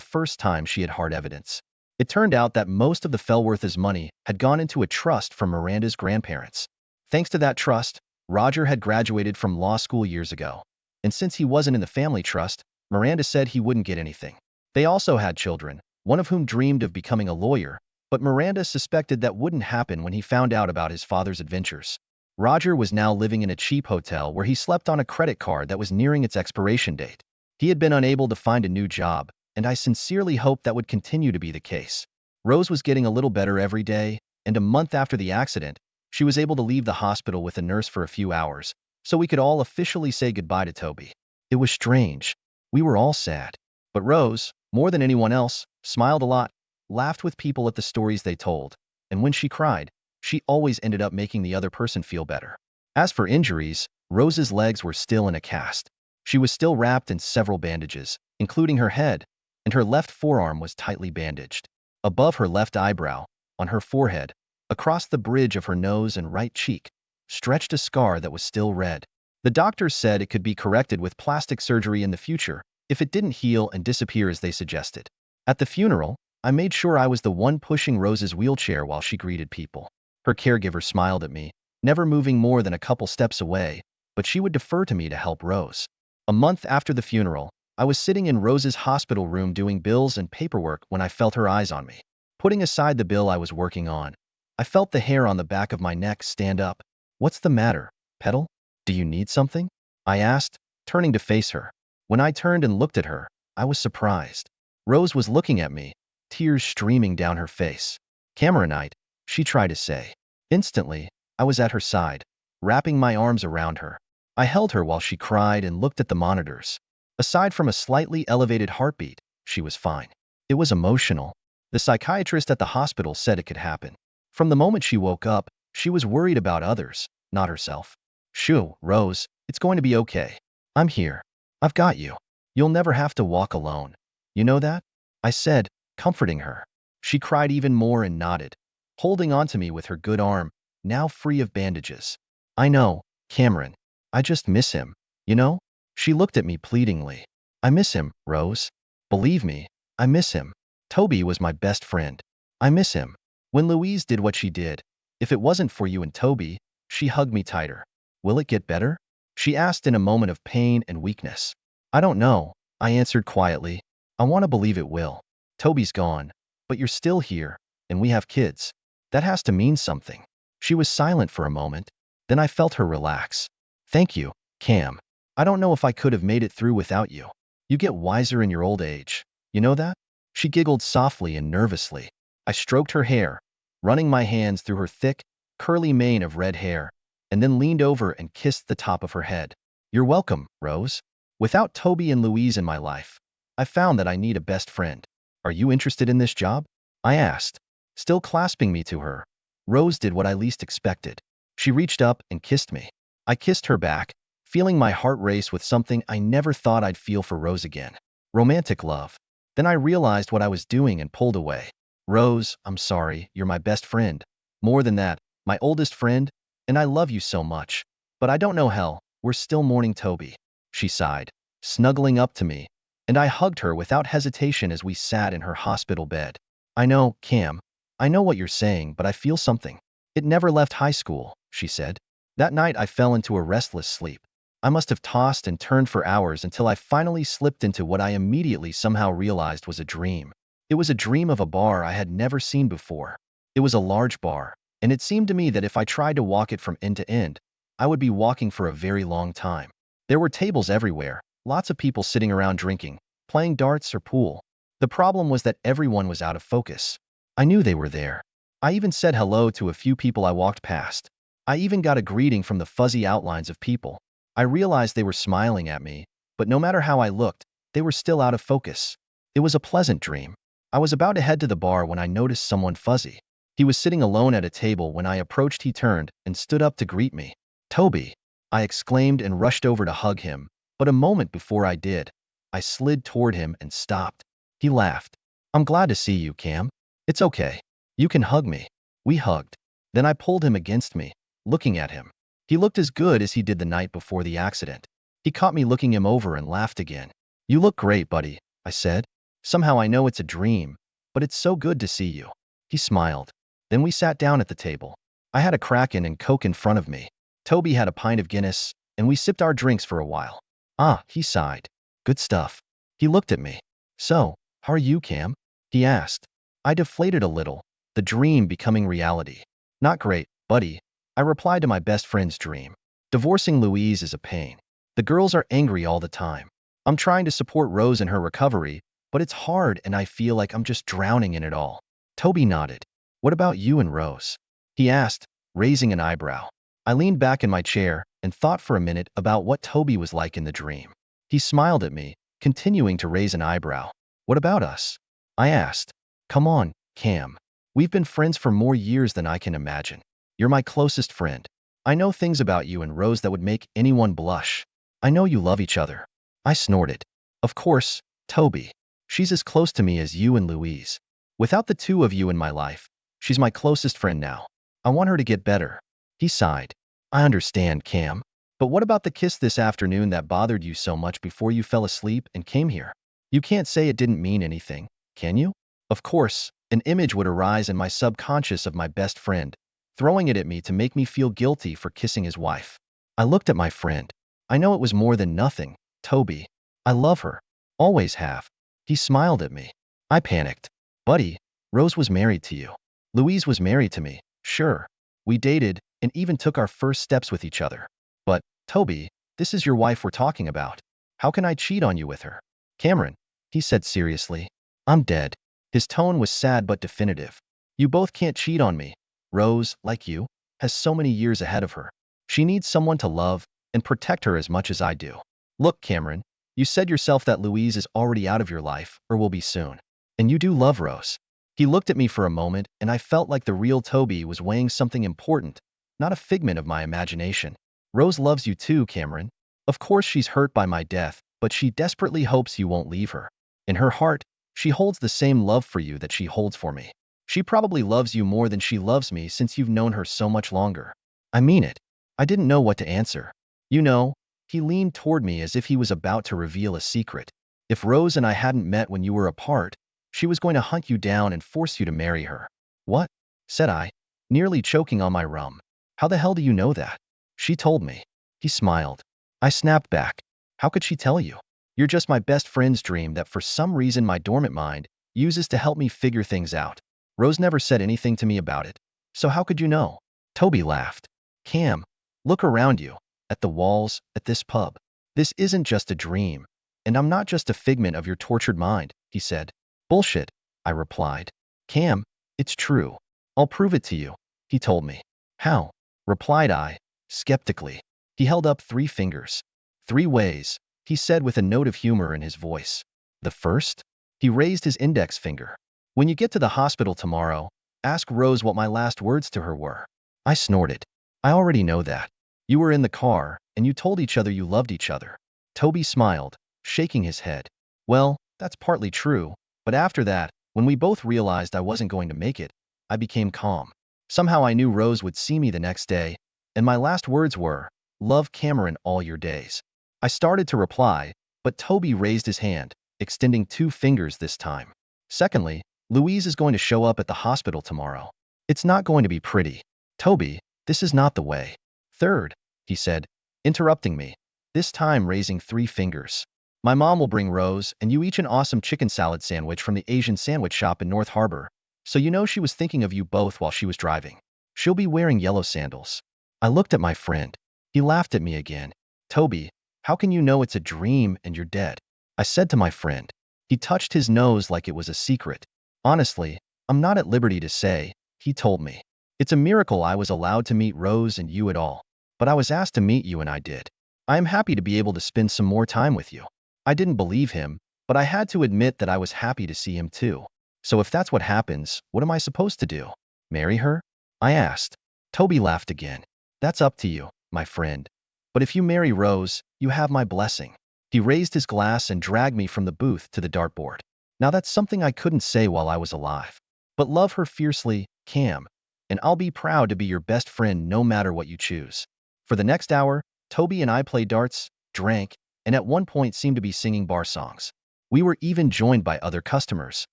first time she had hard evidence. It turned out that most of the Fellworth's money had gone into a trust from Miranda's grandparents. Thanks to that trust, Roger had graduated from law school years ago. And since he wasn't in the family trust, Miranda said he wouldn't get anything. They also had children, one of whom dreamed of becoming a lawyer, but Miranda suspected that wouldn't happen when he found out about his father's adventures. Roger was now living in a cheap hotel where he slept on a credit card that was nearing its expiration date. He had been unable to find a new job, and I sincerely hoped that would continue to be the case. Rose was getting a little better every day, and a month after the accident, she was able to leave the hospital with a nurse for a few hours, so we could all officially say goodbye to Toby. It was strange. We were all sad. But Rose, more than anyone else, smiled a lot, laughed with people at the stories they told, and when she cried, she always ended up making the other person feel better. As for injuries, Rose's legs were still in a cast. She was still wrapped in several bandages, including her head, and her left forearm was tightly bandaged. Above her left eyebrow, on her forehead, across the bridge of her nose and right cheek, stretched a scar that was still red. The doctors said it could be corrected with plastic surgery in the future if it didn't heal and disappear as they suggested. At the funeral, I made sure I was the one pushing Rose's wheelchair while she greeted people. Her caregiver smiled at me, never moving more than a couple steps away, but she would defer to me to help Rose. A month after the funeral, I was sitting in Rose's hospital room doing bills and paperwork when I felt her eyes on me. Putting aside the bill I was working on, I felt the hair on the back of my neck stand up. "What's the matter, Petal? Do you need something?" I asked, turning to face her. When I turned and looked at her, I was surprised. Rose was looking at me, tears streaming down her face. "Cameronite," she tried to say. Instantly, I was at her side, wrapping my arms around her. I held her while she cried and looked at the monitors. Aside from a slightly elevated heartbeat, she was fine. It was emotional. The psychiatrist at the hospital said it could happen. From the moment she woke up, she was worried about others, not herself. "Shoo, Rose, it's going to be okay. I'm here. I've got you. You'll never have to walk alone. You know that?" I said, comforting her. She cried even more and nodded, holding on to me with her good arm, now free of bandages. "I know, Cameron. I just miss him, you know?" She looked at me pleadingly. "I miss him, Rose. Believe me, I miss him. Toby was my best friend. I miss him. When Louise did what she did, if it wasn't for you and Toby," she hugged me tighter. "Will it get better?" she asked in a moment of pain and weakness. "I don't know," I answered quietly. "I want to believe it will. Toby's gone, but you're still here, and we have kids. That has to mean something." She was silent for a moment. Then I felt her relax. "Thank you, Cam. I don't know if I could have made it through without you. You get wiser in your old age. You know that?" She giggled softly and nervously. I stroked her hair, running my hands through her thick, curly mane of red hair, and then leaned over and kissed the top of her head. "You're welcome, Rose. Without Toby and Louise in my life, I found that I need a best friend. Are you interested in this job?" I asked, still clasping me to her. Rose did what I least expected. She reached up and kissed me. I kissed her back, feeling my heart race with something I never thought I'd feel for Rose again. Romantic love. Then I realized what I was doing and pulled away. "Rose, I'm sorry, you're my best friend. More than that, my oldest friend, and I love you so much. But I don't know hell, we're still mourning Toby." She sighed, snuggling up to me, and I hugged her without hesitation as we sat in her hospital bed. "I know, Cam, I know what you're saying, but I feel something. It never left high school," she said. That night I fell into a restless sleep. I must have tossed and turned for hours until I finally slipped into what I immediately somehow realized was a dream. It was a dream of a bar I had never seen before. It was a large bar, and it seemed to me that if I tried to walk it from end to end, I would be walking for a very long time. There were tables everywhere, lots of people sitting around drinking, playing darts or pool. The problem was that everyone was out of focus. I knew they were there. I even said hello to a few people I walked past. I even got a greeting from the fuzzy outlines of people. I realized they were smiling at me, but no matter how I looked, they were still out of focus. It was a pleasant dream. I was about to head to the bar when I noticed someone fuzzy. He was sitting alone at a table. When I approached, he turned and stood up to greet me. Toby, I exclaimed and rushed over to hug him, but a moment before I did, I slid toward him and stopped. He laughed. I'm glad to see you, Cam. It's okay. You can hug me. We hugged. Then I pulled him against me, looking at him. He looked as good as he did the night before the accident. He caught me looking him over and laughed again. You look great, buddy, I said. Somehow I know it's a dream, but it's so good to see you. He smiled. Then we sat down at the table. I had a Kraken and Coke in front of me. Toby had a pint of Guinness, and we sipped our drinks for a while. Ah, he sighed. Good stuff. He looked at me. So, how are you, Cam? He asked. I deflated a little, the dream becoming reality. Not great, buddy, I replied to my best friend's dream. Divorcing Louise is a pain. The girls are angry all the time. I'm trying to support Rose in her recovery, but it's hard and I feel like I'm just drowning in it all. Toby nodded. What about you and Rose? He asked, raising an eyebrow. I leaned back in my chair and thought for a minute about what Toby was like in the dream. He smiled at me, continuing to raise an eyebrow. What about us? I asked. Come on, Cam. We've been friends for more years than I can imagine. You're my closest friend. I know things about you and Rose that would make anyone blush. I know you love each other. I snorted. Of course, Toby. She's as close to me as you and Louise. Without the two of you in my life, she's my closest friend now. I want her to get better. He sighed. I understand, Cam. But what about the kiss this afternoon that bothered you so much before you fell asleep and came here? You can't say it didn't mean anything, can you? Of course, an image would arise in my subconscious of my best friend, throwing it at me to make me feel guilty for kissing his wife. I looked at my friend. I know it was more than nothing, Toby. I love her. Always have. He smiled at me. I panicked. Buddy, Rose was married to you. Louise was married to me, sure. We dated and even took our first steps with each other. But, Toby, this is your wife we're talking about. How can I cheat on you with her? Cameron, he said seriously. I'm dead. His tone was sad but definitive. You both can't cheat on me. Rose, like you, has so many years ahead of her. She needs someone to love and protect her as much as I do. Look, Cameron, you said yourself that Louise is already out of your life, or will be soon. And you do love Rose. He looked at me for a moment, and I felt like the real Toby was weighing something important, not a figment of my imagination. Rose loves you too, Cameron. Of course she's hurt by my death, but she desperately hopes you won't leave her. In her heart, she holds the same love for you that she holds for me. She probably loves you more than she loves me since you've known her so much longer. I mean it. I didn't know what to answer. You know, he leaned toward me as if he was about to reveal a secret. If Rose and I hadn't met when you were apart, she was going to hunt you down and force you to marry her. What? Said I, nearly choking on my rum. How the hell do you know that? She told me. He smiled. I snapped back. How could she tell you? You're just my best friend's dream that for some reason my dormant mind uses to help me figure things out. Rose never said anything to me about it. So how could you know? Toby laughed. Cam, look around you. At the walls, at this pub. This isn't just a dream. And I'm not just a figment of your tortured mind, he said. Bullshit, I replied. Cam, it's true. I'll prove it to you, he told me. How? Replied I, skeptically. He held up 3 fingers. 3 ways, he said with a note of humor in his voice. The first? He raised his index finger. When you get to the hospital tomorrow, ask Rose what my last words to her were. I snorted. I already know that. You were in the car, and you told each other you loved each other. Toby smiled, shaking his head. Well, that's partly true, but after that, when we both realized I wasn't going to make it, I became calm. Somehow I knew Rose would see me the next day, and my last words were, love Cameron all your days. I started to reply, but Toby raised his hand, extending 2 fingers this time. Secondly, Louise is going to show up at the hospital tomorrow. It's not going to be pretty. Toby, this is not the way. Third, he said, interrupting me, this time raising 3 fingers. My mom will bring Rose and you each an awesome chicken salad sandwich from the Asian sandwich shop in North Harbor, So you know she was thinking of you both while she was driving. She'll be wearing yellow sandals. I looked at my friend. He laughed at me again. Toby, how can you know it's a dream and you're dead? I said to my friend. He touched his nose like it was a secret. Honestly, I'm not at liberty to say, he told me. It's a miracle I was allowed to meet Rose and you at all. But I was asked to meet you and I did. I am happy to be able to spend some more time with you. I didn't believe him, but I had to admit that I was happy to see him too. So if that's what happens, what am I supposed to do? Marry her? I asked. Toby laughed again. That's up to you, my friend. But if you marry Rose, you have my blessing. He raised his glass and dragged me from the booth to the dartboard. Now that's something I couldn't say while I was alive. But love her fiercely, Cam, and I'll be proud to be your best friend no matter what you choose. For the next hour, Toby and I played darts, drank, and at one point seemed to be singing bar songs. We were even joined by other customers,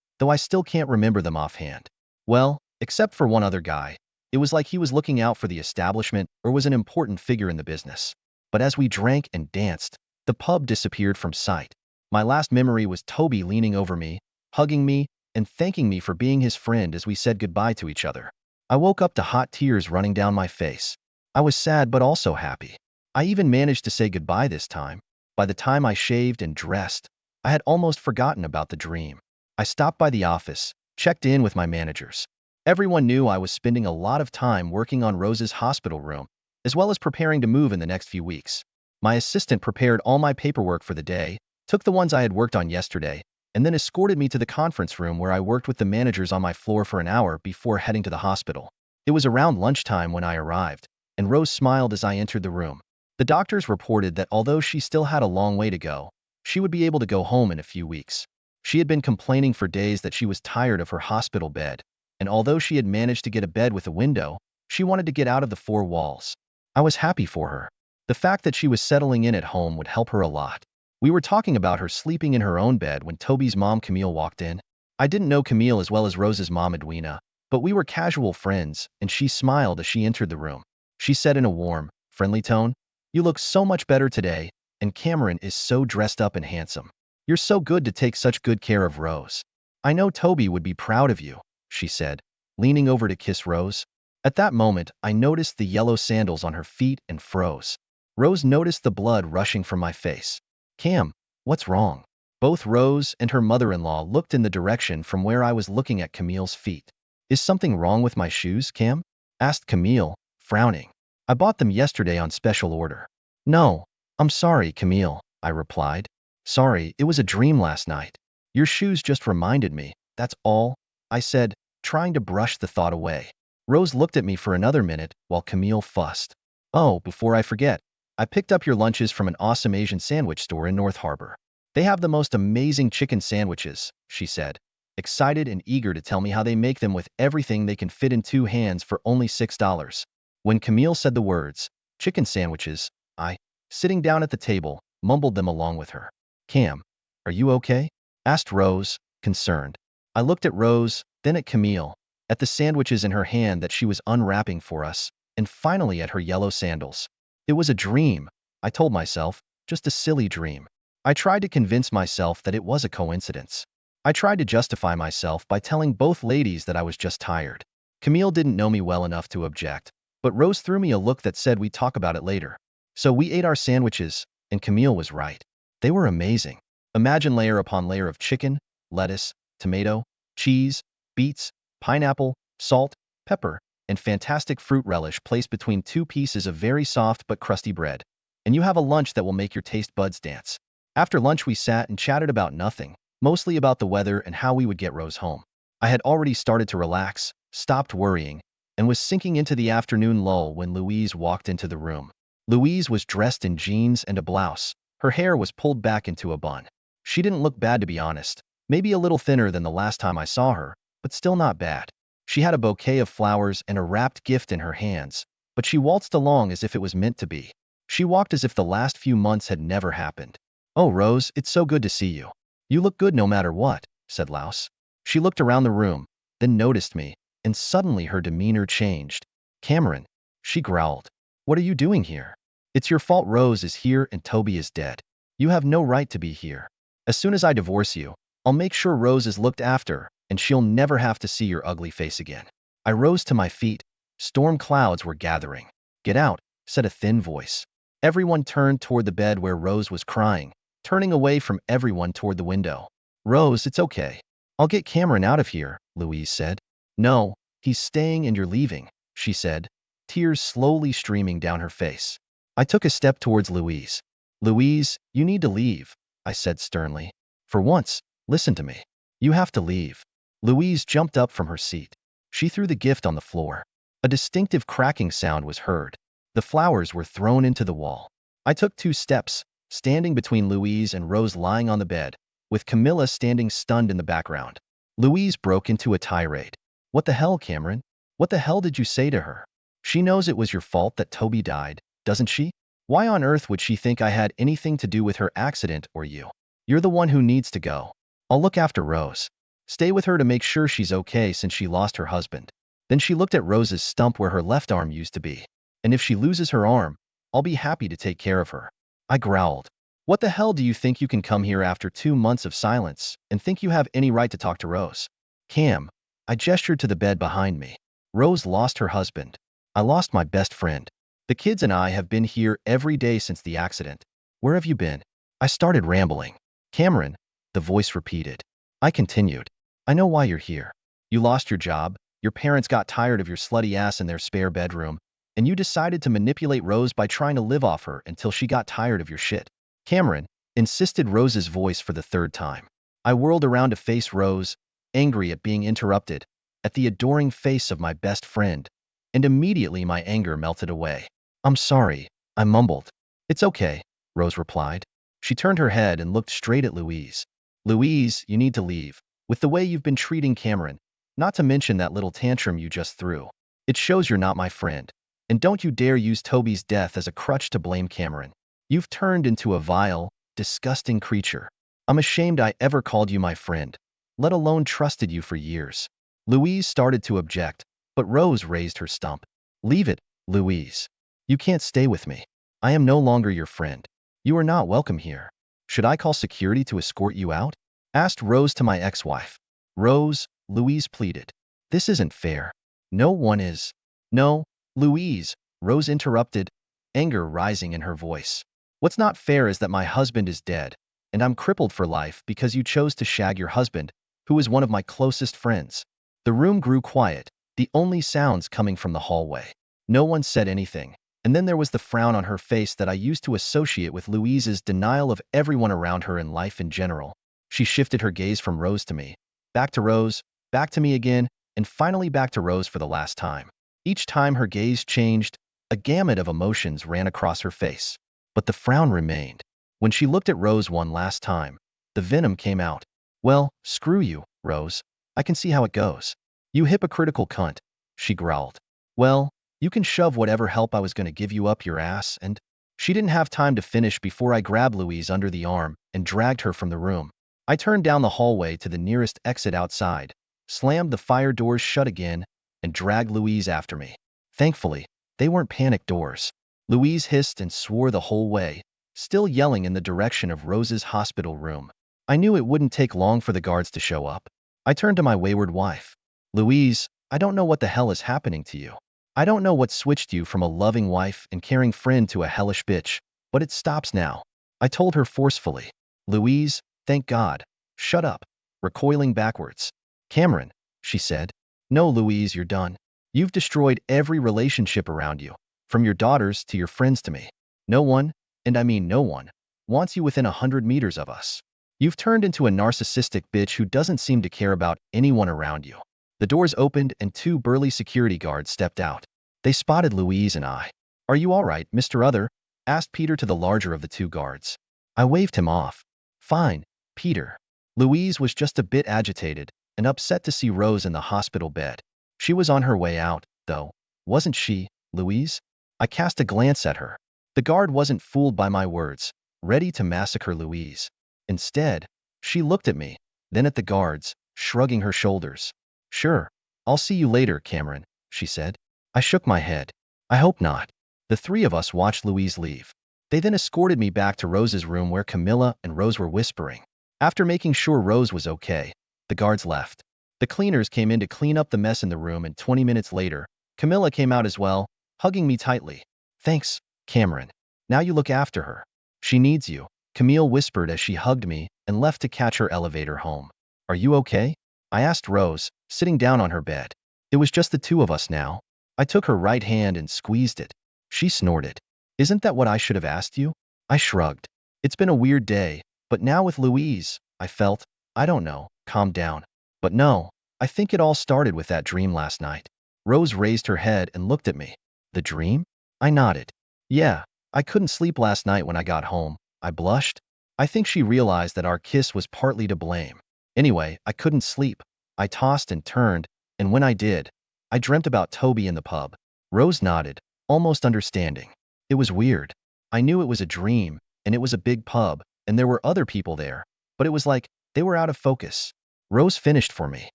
though I still can't remember them offhand. Well, except for one other guy. It was like he was looking out for the establishment or was an important figure in the business. But as we drank and danced, the pub disappeared from sight. My last memory was Toby leaning over me, hugging me, and thanking me for being his friend as we said goodbye to each other. I woke up to hot tears running down my face. I was sad but also happy. I even managed to say goodbye this time. By the time I shaved and dressed, I had almost forgotten about the dream. I stopped by the office, checked in with my managers. Everyone knew I was spending a lot of time working on Rose's hospital room, as well as preparing to move in the next few weeks. My assistant prepared all my paperwork for the day, took the ones I had worked on yesterday, and then escorted me to the conference room where I worked with the managers on my floor for an hour before heading to the hospital. It was around lunchtime when I arrived, and Rose smiled as I entered the room. The doctors reported that although she still had a long way to go, she would be able to go home in a few weeks. She had been complaining for days that she was tired of her hospital bed, and although she had managed to get a bed with a window, she wanted to get out of the four walls. I was happy for her. The fact that she was settling in at home would help her a lot. We were talking about her sleeping in her own bed when Toby's mom Camille walked in. I didn't know Camille as well as Rose's mom Edwina, but we were casual friends, and she smiled as she entered the room. She said in a warm, friendly tone, "You look so much better today, and Cameron is so dressed up and handsome. You're so good to take such good care of Rose. I know Toby would be proud of you," she said, leaning over to kiss Rose. At that moment, I noticed the yellow sandals on her feet and froze. Rose noticed the blood rushing from my face. "Cam, what's wrong?" Both Rose and her mother-in-law looked in the direction from where I was looking at Camille's feet. "Is something wrong with my shoes, Cam?" asked Camille, frowning. "I bought them yesterday on special order." "No, I'm sorry, Camille," I replied. "Sorry, it was a dream last night. Your shoes just reminded me, that's all," I said, trying to brush the thought away. Rose looked at me for another minute while Camille fussed. "Oh, before I forget, I picked up your lunches from an awesome Asian sandwich store in North Harbor. They have the most amazing chicken sandwiches," she said, excited and eager to tell me how they make them with everything they can fit in two hands for only $6. When Camille said the words, chicken sandwiches, I, sitting down at the table, mumbled them along with her. "Cam, are you okay?" asked Rose, concerned. I looked at Rose, then at Camille, at the sandwiches in her hand that she was unwrapping for us, and finally at her yellow sandals. It was a dream, I told myself, just a silly dream. I tried to convince myself that it was a coincidence. I tried to justify myself by telling both ladies that I was just tired. Camille didn't know me well enough to object, but Rose threw me a look that said we'd talk about it later. So we ate our sandwiches, and Camille was right. They were amazing. Imagine layer upon layer of chicken, lettuce, tomato, cheese, beets, pineapple, salt, pepper, and fantastic fruit relish placed between two pieces of very soft but crusty bread. And you have a lunch that will make your taste buds dance. After lunch we sat and chatted about nothing, mostly about the weather and how we would get Rose home. I had already started to relax, stopped worrying, and was sinking into the afternoon lull when Louise walked into the room. Louise was dressed in jeans and a blouse. Her hair was pulled back into a bun. She didn't look bad to be honest, maybe a little thinner than the last time I saw her, but still not bad. She had a bouquet of flowers and a wrapped gift in her hands, but she waltzed along as if it was meant to be. She walked as if the last few months had never happened. "Oh, Rose, it's so good to see you. You look good no matter what," said Louse. She looked around the room, then noticed me, and suddenly her demeanor changed. "Cameron," she growled. "What are you doing here? It's your fault Rose is here and Toby is dead. You have no right to be here. As soon as I divorce you, I'll make sure Rose is looked after, and she'll never have to see your ugly face again." I rose to my feet. Storm clouds were gathering. "Get out," said a thin voice. Everyone turned toward the bed where Rose was crying, turning away from everyone toward the window. "Rose, it's okay. I'll get Cameron out of here," Louise said. "No, he's staying and you're leaving," she said, tears slowly streaming down her face. I took a step towards Louise. "Louise, you need to leave," I said sternly. "For once, listen to me. You have to leave." Louise jumped up from her seat. She threw the gift on the floor. A distinctive cracking sound was heard. The flowers were thrown into the wall. I took 2 steps, standing between Louise and Rose lying on the bed, with Camilla standing stunned in the background. Louise broke into a tirade. "What the hell, Cameron? What the hell did you say to her? She knows it was your fault that Toby died, doesn't she? Why on earth would she think I had anything to do with her accident or you? You're the one who needs to go. I'll look after Rose. Stay with her to make sure she's okay since she lost her husband." Then she looked at Rose's stump where her left arm used to be. "And if she loses her arm, I'll be happy to take care of her." I growled. "What the hell do you think you can come here after 2 months of silence and think you have any right to talk to Rose?" "Cam," I gestured to the bed behind me. "Rose lost her husband. I lost my best friend. The kids and I have been here every day since the accident. Where have you been?" I started rambling. "Cameron," the voice repeated. I continued. "I know why you're here. You lost your job, your parents got tired of your slutty ass in their spare bedroom, and you decided to manipulate Rose by trying to live off her until she got tired of your shit." "Cameron," insisted Rose's voice for the 3rd time. I whirled around to face Rose, angry at being interrupted, at the adoring face of my best friend, and immediately my anger melted away. "I'm sorry," I mumbled. "It's okay," Rose replied. She turned her head and looked straight at Louise. "Louise, you need to leave. With the way you've been treating Cameron, not to mention that little tantrum you just threw. It shows you're not my friend. And don't you dare use Toby's death as a crutch to blame Cameron. You've turned into a vile, disgusting creature. I'm ashamed I ever called you my friend, let alone trusted you for years." Louise started to object, but Rose raised her stump. "Leave it, Louise. You can't stay with me. I am no longer your friend. You are not welcome here. Should I call security to escort you out?" asked Rose to my ex-wife. "Rose," Louise pleaded. "This isn't fair. No one is." "No, Louise," Rose interrupted, anger rising in her voice. "What's not fair is that my husband is dead, and I'm crippled for life because you chose to shag your husband, who is one of my closest friends." The room grew quiet, the only sounds coming from the hallway. No one said anything, and then there was the frown on her face that I used to associate with Louise's denial of everyone around her and life in general. She shifted her gaze from Rose to me, back to Rose, back to me again, and finally back to Rose for the last time. Each time her gaze changed, a gamut of emotions ran across her face. But the frown remained. When she looked at Rose one last time, the venom came out. "Well, screw you, Rose. I can see how it goes. You hypocritical cunt," she growled. "Well, you can shove whatever help I was going to give you up your ass and—" She didn't have time to finish before I grabbed Louise under the arm and dragged her from the room. I turned down the hallway to the nearest exit outside, slammed the fire doors shut again, and dragged Louise after me. Thankfully, they weren't panic doors. Louise hissed and swore the whole way, still yelling in the direction of Rose's hospital room. I knew it wouldn't take long for the guards to show up. I turned to my wayward wife. "Louise, I don't know what the hell is happening to you. I don't know what switched you from a loving wife and caring friend to a hellish bitch, but it stops now," I told her forcefully. "Louise, thank God. Shut up," recoiling backwards. "Cameron," she said. "No, Louise, you're done. You've destroyed every relationship around you, from your daughters to your friends to me. No one, and I mean no one, wants you within 100 meters of us. You've turned into a narcissistic bitch who doesn't seem to care about anyone around you." The doors opened and 2 burly security guards stepped out. They spotted Louise and I. "Are you all right, Mr. Other?" asked Peter to the larger of the 2 guards. I waved him off. "Fine, Peter." Louise was just a bit agitated and upset to see Rose in the hospital bed. She was on her way out, though, wasn't she, Louise? I cast a glance at her. The guard wasn't fooled by my words, ready to massacre Louise. Instead, she looked at me, then at the guards, shrugging her shoulders. "Sure, I'll see you later, Cameron," she said. I shook my head. "I hope not." The 3 of us watched Louise leave. They then escorted me back to Rose's room where Camilla and Rose were whispering. After making sure Rose was okay, the guards left. The cleaners came in to clean up the mess in the room, and 20 minutes later, Camilla came out as well, hugging me tightly. Thanks, Cameron. Now you look after her. She needs you, Camille whispered as she hugged me and left to catch her elevator home. Are you okay? I asked Rose, sitting down on her bed. It was just the two of us now. I took her right hand and squeezed it. She snorted. Isn't that what I should have asked you? I shrugged. It's been a weird day, but now with Louise, I felt, I don't know, calmed down. But no, I think it all started with that dream last night. Rose raised her head and looked at me. The dream? I nodded. Yeah, I couldn't sleep last night when I got home. I blushed. I think she realized that our kiss was partly to blame. Anyway, I couldn't sleep. I tossed and turned, and when I did, I dreamt about Toby in the pub. Rose nodded, almost understanding. It was weird. I knew it was a dream, and it was a big pub, and there were other people there, but it was like they were out of focus. Rose finished for me.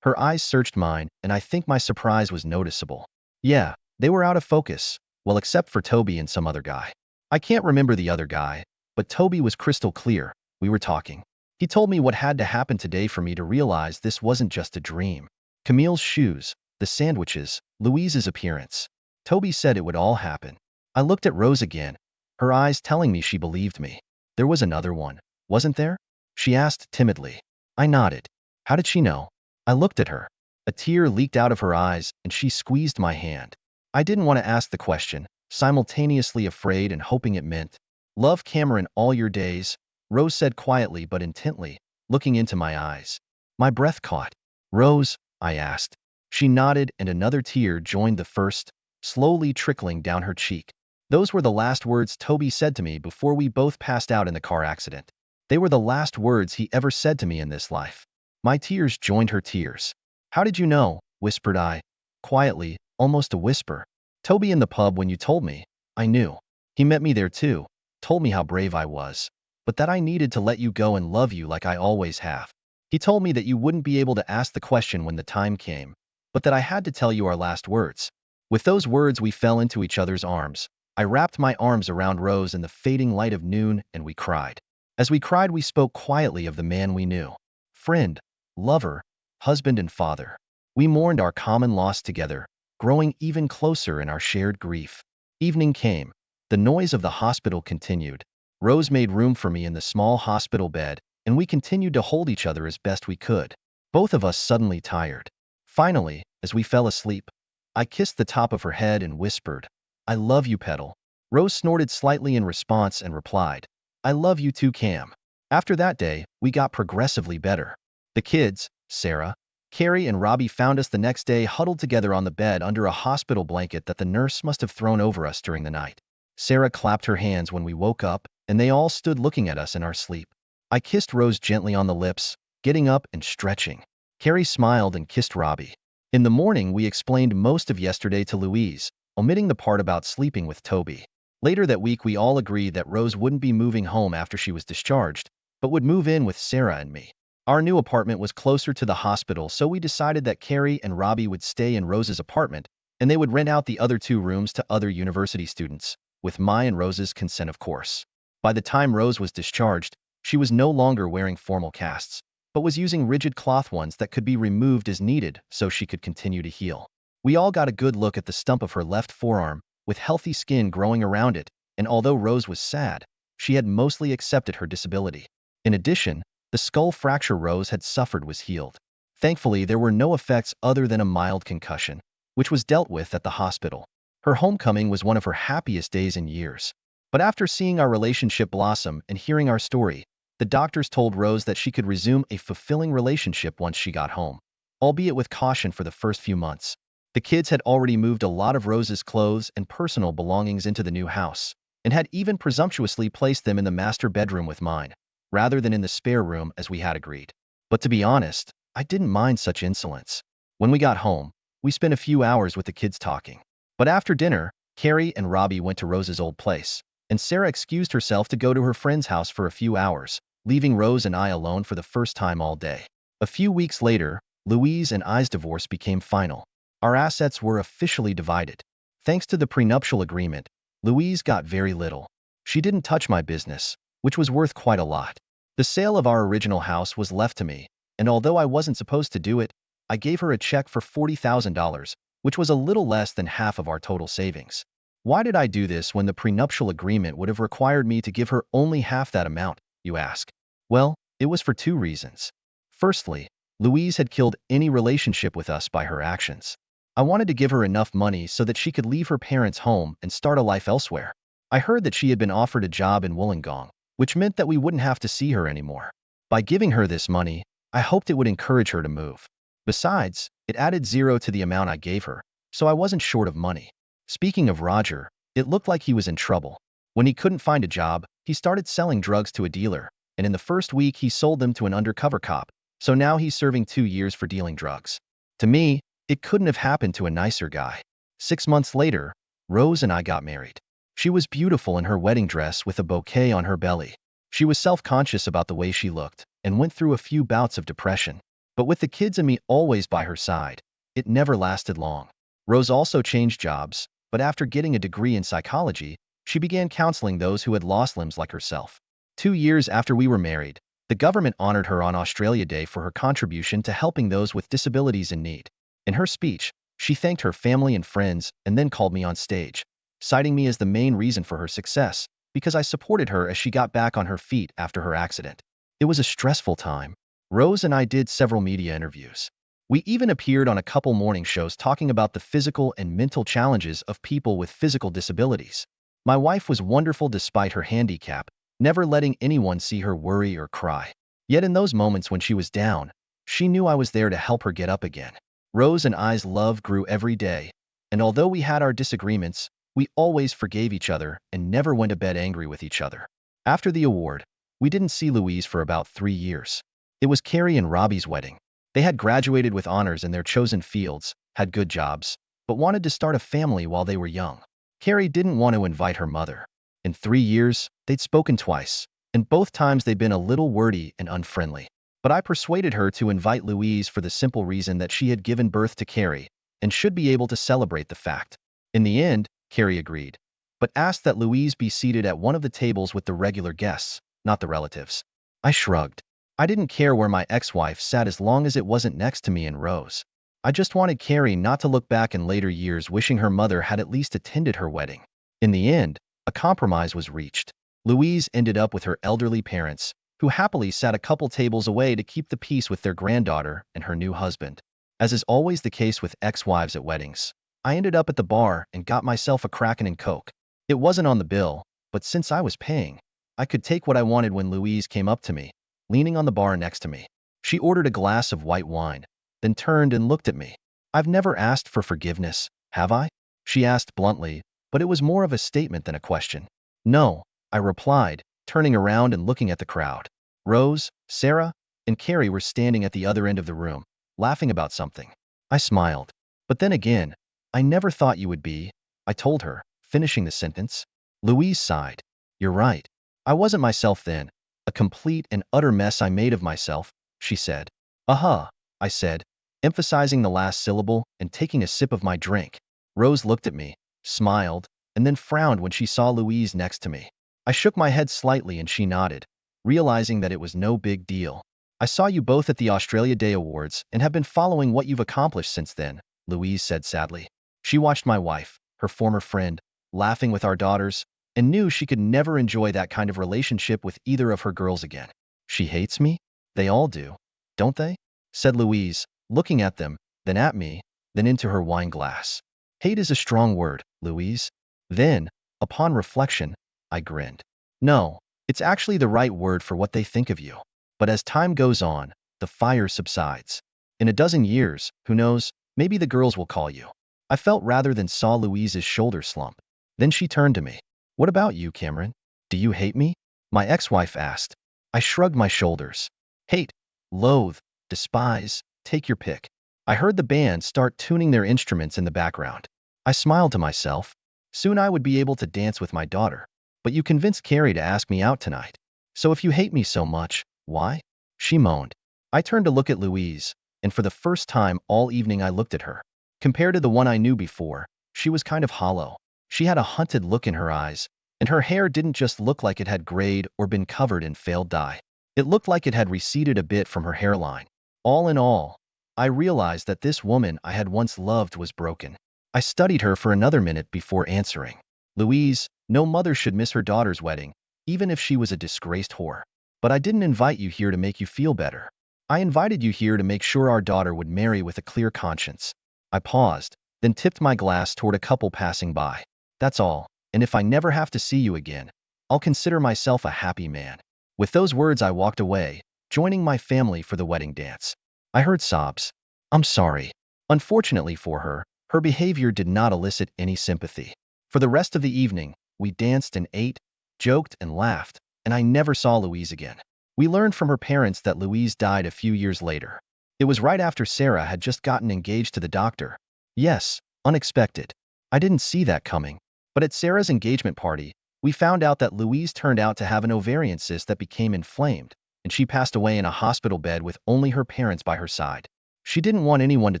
Her eyes searched mine, and I think my surprise was noticeable. Yeah, they were out of focus, well, except for Toby and some other guy. I can't remember the other guy, but Toby was crystal clear. We were talking. He told me what had to happen today for me to realize this wasn't just a dream. Camille's shoes, the sandwiches, Louise's appearance. Toby said it would all happen. I looked at Rose again, her eyes telling me she believed me. There was another one, wasn't there? She asked timidly. I nodded. How did she know? I looked at her. A tear leaked out of her eyes, and she squeezed my hand. I didn't want to ask the question, simultaneously afraid and hoping it meant, love Cameron all your days, Rose said quietly but intently, looking into my eyes. My breath caught. Rose, I asked. She nodded, and another tear joined the first, slowly trickling down her cheek. Those were the last words Toby said to me before we both passed out in the car accident. They were the last words he ever said to me in this life. My tears joined her tears. How did you know? Whispered I. Quietly, almost a whisper. Toby in the pub when you told me. I knew. He met me there too, told me how brave I was, but that I needed to let you go and love you like I always have. He told me that you wouldn't be able to ask the question when the time came, but that I had to tell you our last words. With those words we fell into each other's arms. I wrapped my arms around Rose in the fading light of noon, and we cried. As we cried, we spoke quietly of the man we knew. Friend, lover, husband and father. We mourned our common loss together, growing even closer in our shared grief. Evening came. The noise of the hospital continued. Rose made room for me in the small hospital bed, and we continued to hold each other as best we could. Both of us suddenly tired. Finally, as we fell asleep, I kissed the top of her head and whispered, I love you, Petal. Rose snorted slightly in response and replied, I love you too, Cam. After that day, we got progressively better. The kids, Sarah, Carrie and Robbie, found us the next day huddled together on the bed under a hospital blanket that the nurse must have thrown over us during the night. Sarah clapped her hands when we woke up, and they all stood looking at us in our sleep. I kissed Rose gently on the lips, getting up and stretching. Carrie smiled and kissed Robbie. In the morning, we explained most of yesterday to Louise, omitting the part about sleeping with Toby. Later that week, we all agreed that Rose wouldn't be moving home after she was discharged, but would move in with Sarah and me. Our new apartment was closer to the hospital, so we decided that Carrie and Robbie would stay in Rose's apartment, and they would rent out the other 2 rooms to other university students, with my and Rose's consent, of course. By the time Rose was discharged, she was no longer wearing formal casts, but was using rigid cloth ones that could be removed as needed so she could continue to heal. We all got a good look at the stump of her left forearm, with healthy skin growing around it, and although Rose was sad, she had mostly accepted her disability. In addition, the skull fracture Rose had suffered was healed. Thankfully, there were no effects other than a mild concussion, which was dealt with at the hospital. Her homecoming was one of her happiest days in years. But after seeing our relationship blossom and hearing our story, the doctors told Rose that she could resume a fulfilling relationship once she got home, albeit with caution for the first few months. The kids had already moved a lot of Rose's clothes and personal belongings into the new house, and had even presumptuously placed them in the master bedroom with mine, rather than in the spare room as we had agreed. But to be honest, I didn't mind such insolence. When we got home, we spent a few hours with the kids talking. But after dinner, Carrie and Robbie went to Rose's old place, and Sarah excused herself to go to her friend's house for a few hours, leaving Rose and I alone for the first time all day. A few weeks later, Louise and I's divorce became final. Our assets were officially divided. Thanks to the prenuptial agreement, Louise got very little. She didn't touch my business, which was worth quite a lot. The sale of our original house was left to me, and although I wasn't supposed to do it, I gave her a check for $40,000, which was a little less than half of our total savings. Why did I do this when the prenuptial agreement would have required me to give her only half that amount, you ask? Well, it was for two reasons. Firstly, Louise had killed any relationship with us by her actions. I wanted to give her enough money so that she could leave her parents' home and start a life elsewhere. I heard that she had been offered a job in Wollongong, which meant that we wouldn't have to see her anymore. By giving her this money, I hoped it would encourage her to move. Besides, it added zero to the amount I gave her, so I wasn't short of money. Speaking of Roger, it looked like he was in trouble. When he couldn't find a job, he started selling drugs to a dealer, and in the first week he sold them to an undercover cop, so now he's serving 2 years for dealing drugs. To me, it couldn't have happened to a nicer guy. 6 months later, Rose and I got married. She was beautiful in her wedding dress with a bouquet on her belly. She was self-conscious about the way she looked and went through a few bouts of depression. But with the kids and me always by her side, it never lasted long. Rose also changed jobs, but after getting a degree in psychology, she began counseling those who had lost limbs like herself. 2 years after we were married, the government honored her on Australia Day for her contribution to helping those with disabilities in need. In her speech, she thanked her family and friends and then called me on stage, citing me as the main reason for her success, because I supported her as she got back on her feet after her accident. It was a stressful time. Rose and I did several media interviews. We even appeared on a couple morning shows talking about the physical and mental challenges of people with physical disabilities. My wife was wonderful despite her handicap, never letting anyone see her worry or cry. Yet in those moments when she was down, she knew I was there to help her get up again. Rose and I's love grew every day, and although we had our disagreements, we always forgave each other and never went to bed angry with each other. After the award, we didn't see Louise for about 3 years. It was Carrie and Robbie's wedding. They had graduated with honors in their chosen fields, had good jobs, but wanted to start a family while they were young. Carrie didn't want to invite her mother. In 3 years, they'd spoken twice, and both times they'd been a little wordy and unfriendly. But I persuaded her to invite Louise for the simple reason that she had given birth to Carrie and should be able to celebrate the fact. In the end, Carrie agreed, but asked that Louise be seated at one of the tables with the regular guests, not the relatives. I shrugged. I didn't care where my ex-wife sat as long as it wasn't next to me and Rose. I just wanted Carrie not to look back in later years wishing her mother had at least attended her wedding. In the end, a compromise was reached. Louise ended up with her elderly parents, who happily sat a couple tables away to keep the peace with their granddaughter and her new husband. As is always the case with ex-wives at weddings, I ended up at the bar and got myself a Kraken and Coke. It wasn't on the bill, but since I was paying, I could take what I wanted when Louise came up to me, leaning on the bar next to me. She ordered a glass of white wine, then turned and looked at me. "I've never asked for forgiveness, have I?" she asked bluntly, but it was more of a statement than a question. "No," I replied, turning around and looking at the crowd. Rose, Sarah, and Carrie were standing at the other end of the room, laughing about something. I smiled. "But then again, I never thought you would be," I told her, finishing the sentence. Louise sighed. "You're right. I wasn't myself then. A complete and utter mess I made of myself," she said. "Uh-huh," I said, emphasizing the last syllable and taking a sip of my drink. Rose looked at me, smiled, and then frowned when she saw Louise next to me. I shook my head slightly and she nodded, realizing that it was no big deal. "I saw you both at the Australia Day Awards and have been following what you've accomplished since then," Louise said sadly. She watched my wife, her former friend, laughing with our daughters, and knew she could never enjoy that kind of relationship with either of her girls again. "She hates me? They all do, don't they?" said Louise, looking at them, then at me, then into her wine glass. "Hate is a strong word, Louise." Then, upon reflection, I grinned. "No, it's actually the right word for what they think of you. But as time goes on, the fire subsides. In a dozen years, who knows, maybe the girls will call you." I felt rather than saw Louise's shoulder slump. Then she turned to me. "What about you, Cameron? Do you hate me?" my ex-wife asked. I shrugged my shoulders. "Hate, loathe, despise, take your pick." I heard the band start tuning their instruments in the background. I smiled to myself. Soon I would be able to dance with my daughter. "But you convinced Carrie to ask me out tonight. So if you hate me so much, why?" she moaned. I turned to look at Louise, and for the first time all evening I looked at her. Compared to the one I knew before, she was kind of hollow. She had a hunted look in her eyes, and her hair didn't just look like it had grayed or been covered in failed dye. It looked like it had receded a bit from her hairline. All in all, I realized that this woman I had once loved was broken. I studied her for another minute before answering. Louise, no mother should miss her daughter's wedding, even if she was a disgraced whore. But I didn't invite you here to make you feel better. I invited you here to make sure our daughter would marry with a clear conscience. I paused, then tipped my glass toward a couple passing by. That's all, and if I never have to see you again, I'll consider myself a happy man. With those words I walked away, joining my family for the wedding dance. I heard sobs. I'm sorry. Unfortunately for her, her behavior did not elicit any sympathy. For the rest of the evening, we danced and ate, joked and laughed, and I never saw Louise again. We learned from her parents that Louise died a few years later. It was right after Sarah had just gotten engaged to the doctor. Yes, unexpected. I didn't see that coming. But at Sarah's engagement party, we found out that Louise turned out to have an ovarian cyst that became inflamed, and she passed away in a hospital bed with only her parents by her side. She didn't want anyone to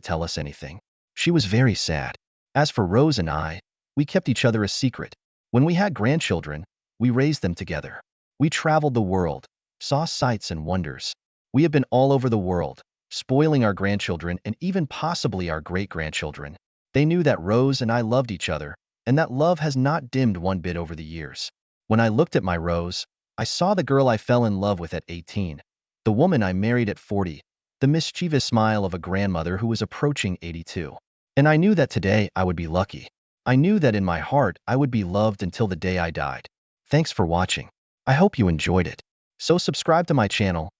tell us anything. She was very sad. As for Rose and I, we kept each other a secret. When we had grandchildren, we raised them together. We traveled the world, saw sights and wonders. We have been all over the world, spoiling our grandchildren and even possibly our great-grandchildren. They knew that Rose and I loved each other, and that love has not dimmed one bit over the years. When I looked at my Rose, I saw the girl I fell in love with at 18, the woman I married at 40, the mischievous smile of a grandmother who was approaching 82. And I knew that today I would be lucky. I knew that in my heart I would be loved until the day I died. Thanks for watching. I hope you enjoyed it. So subscribe to my channel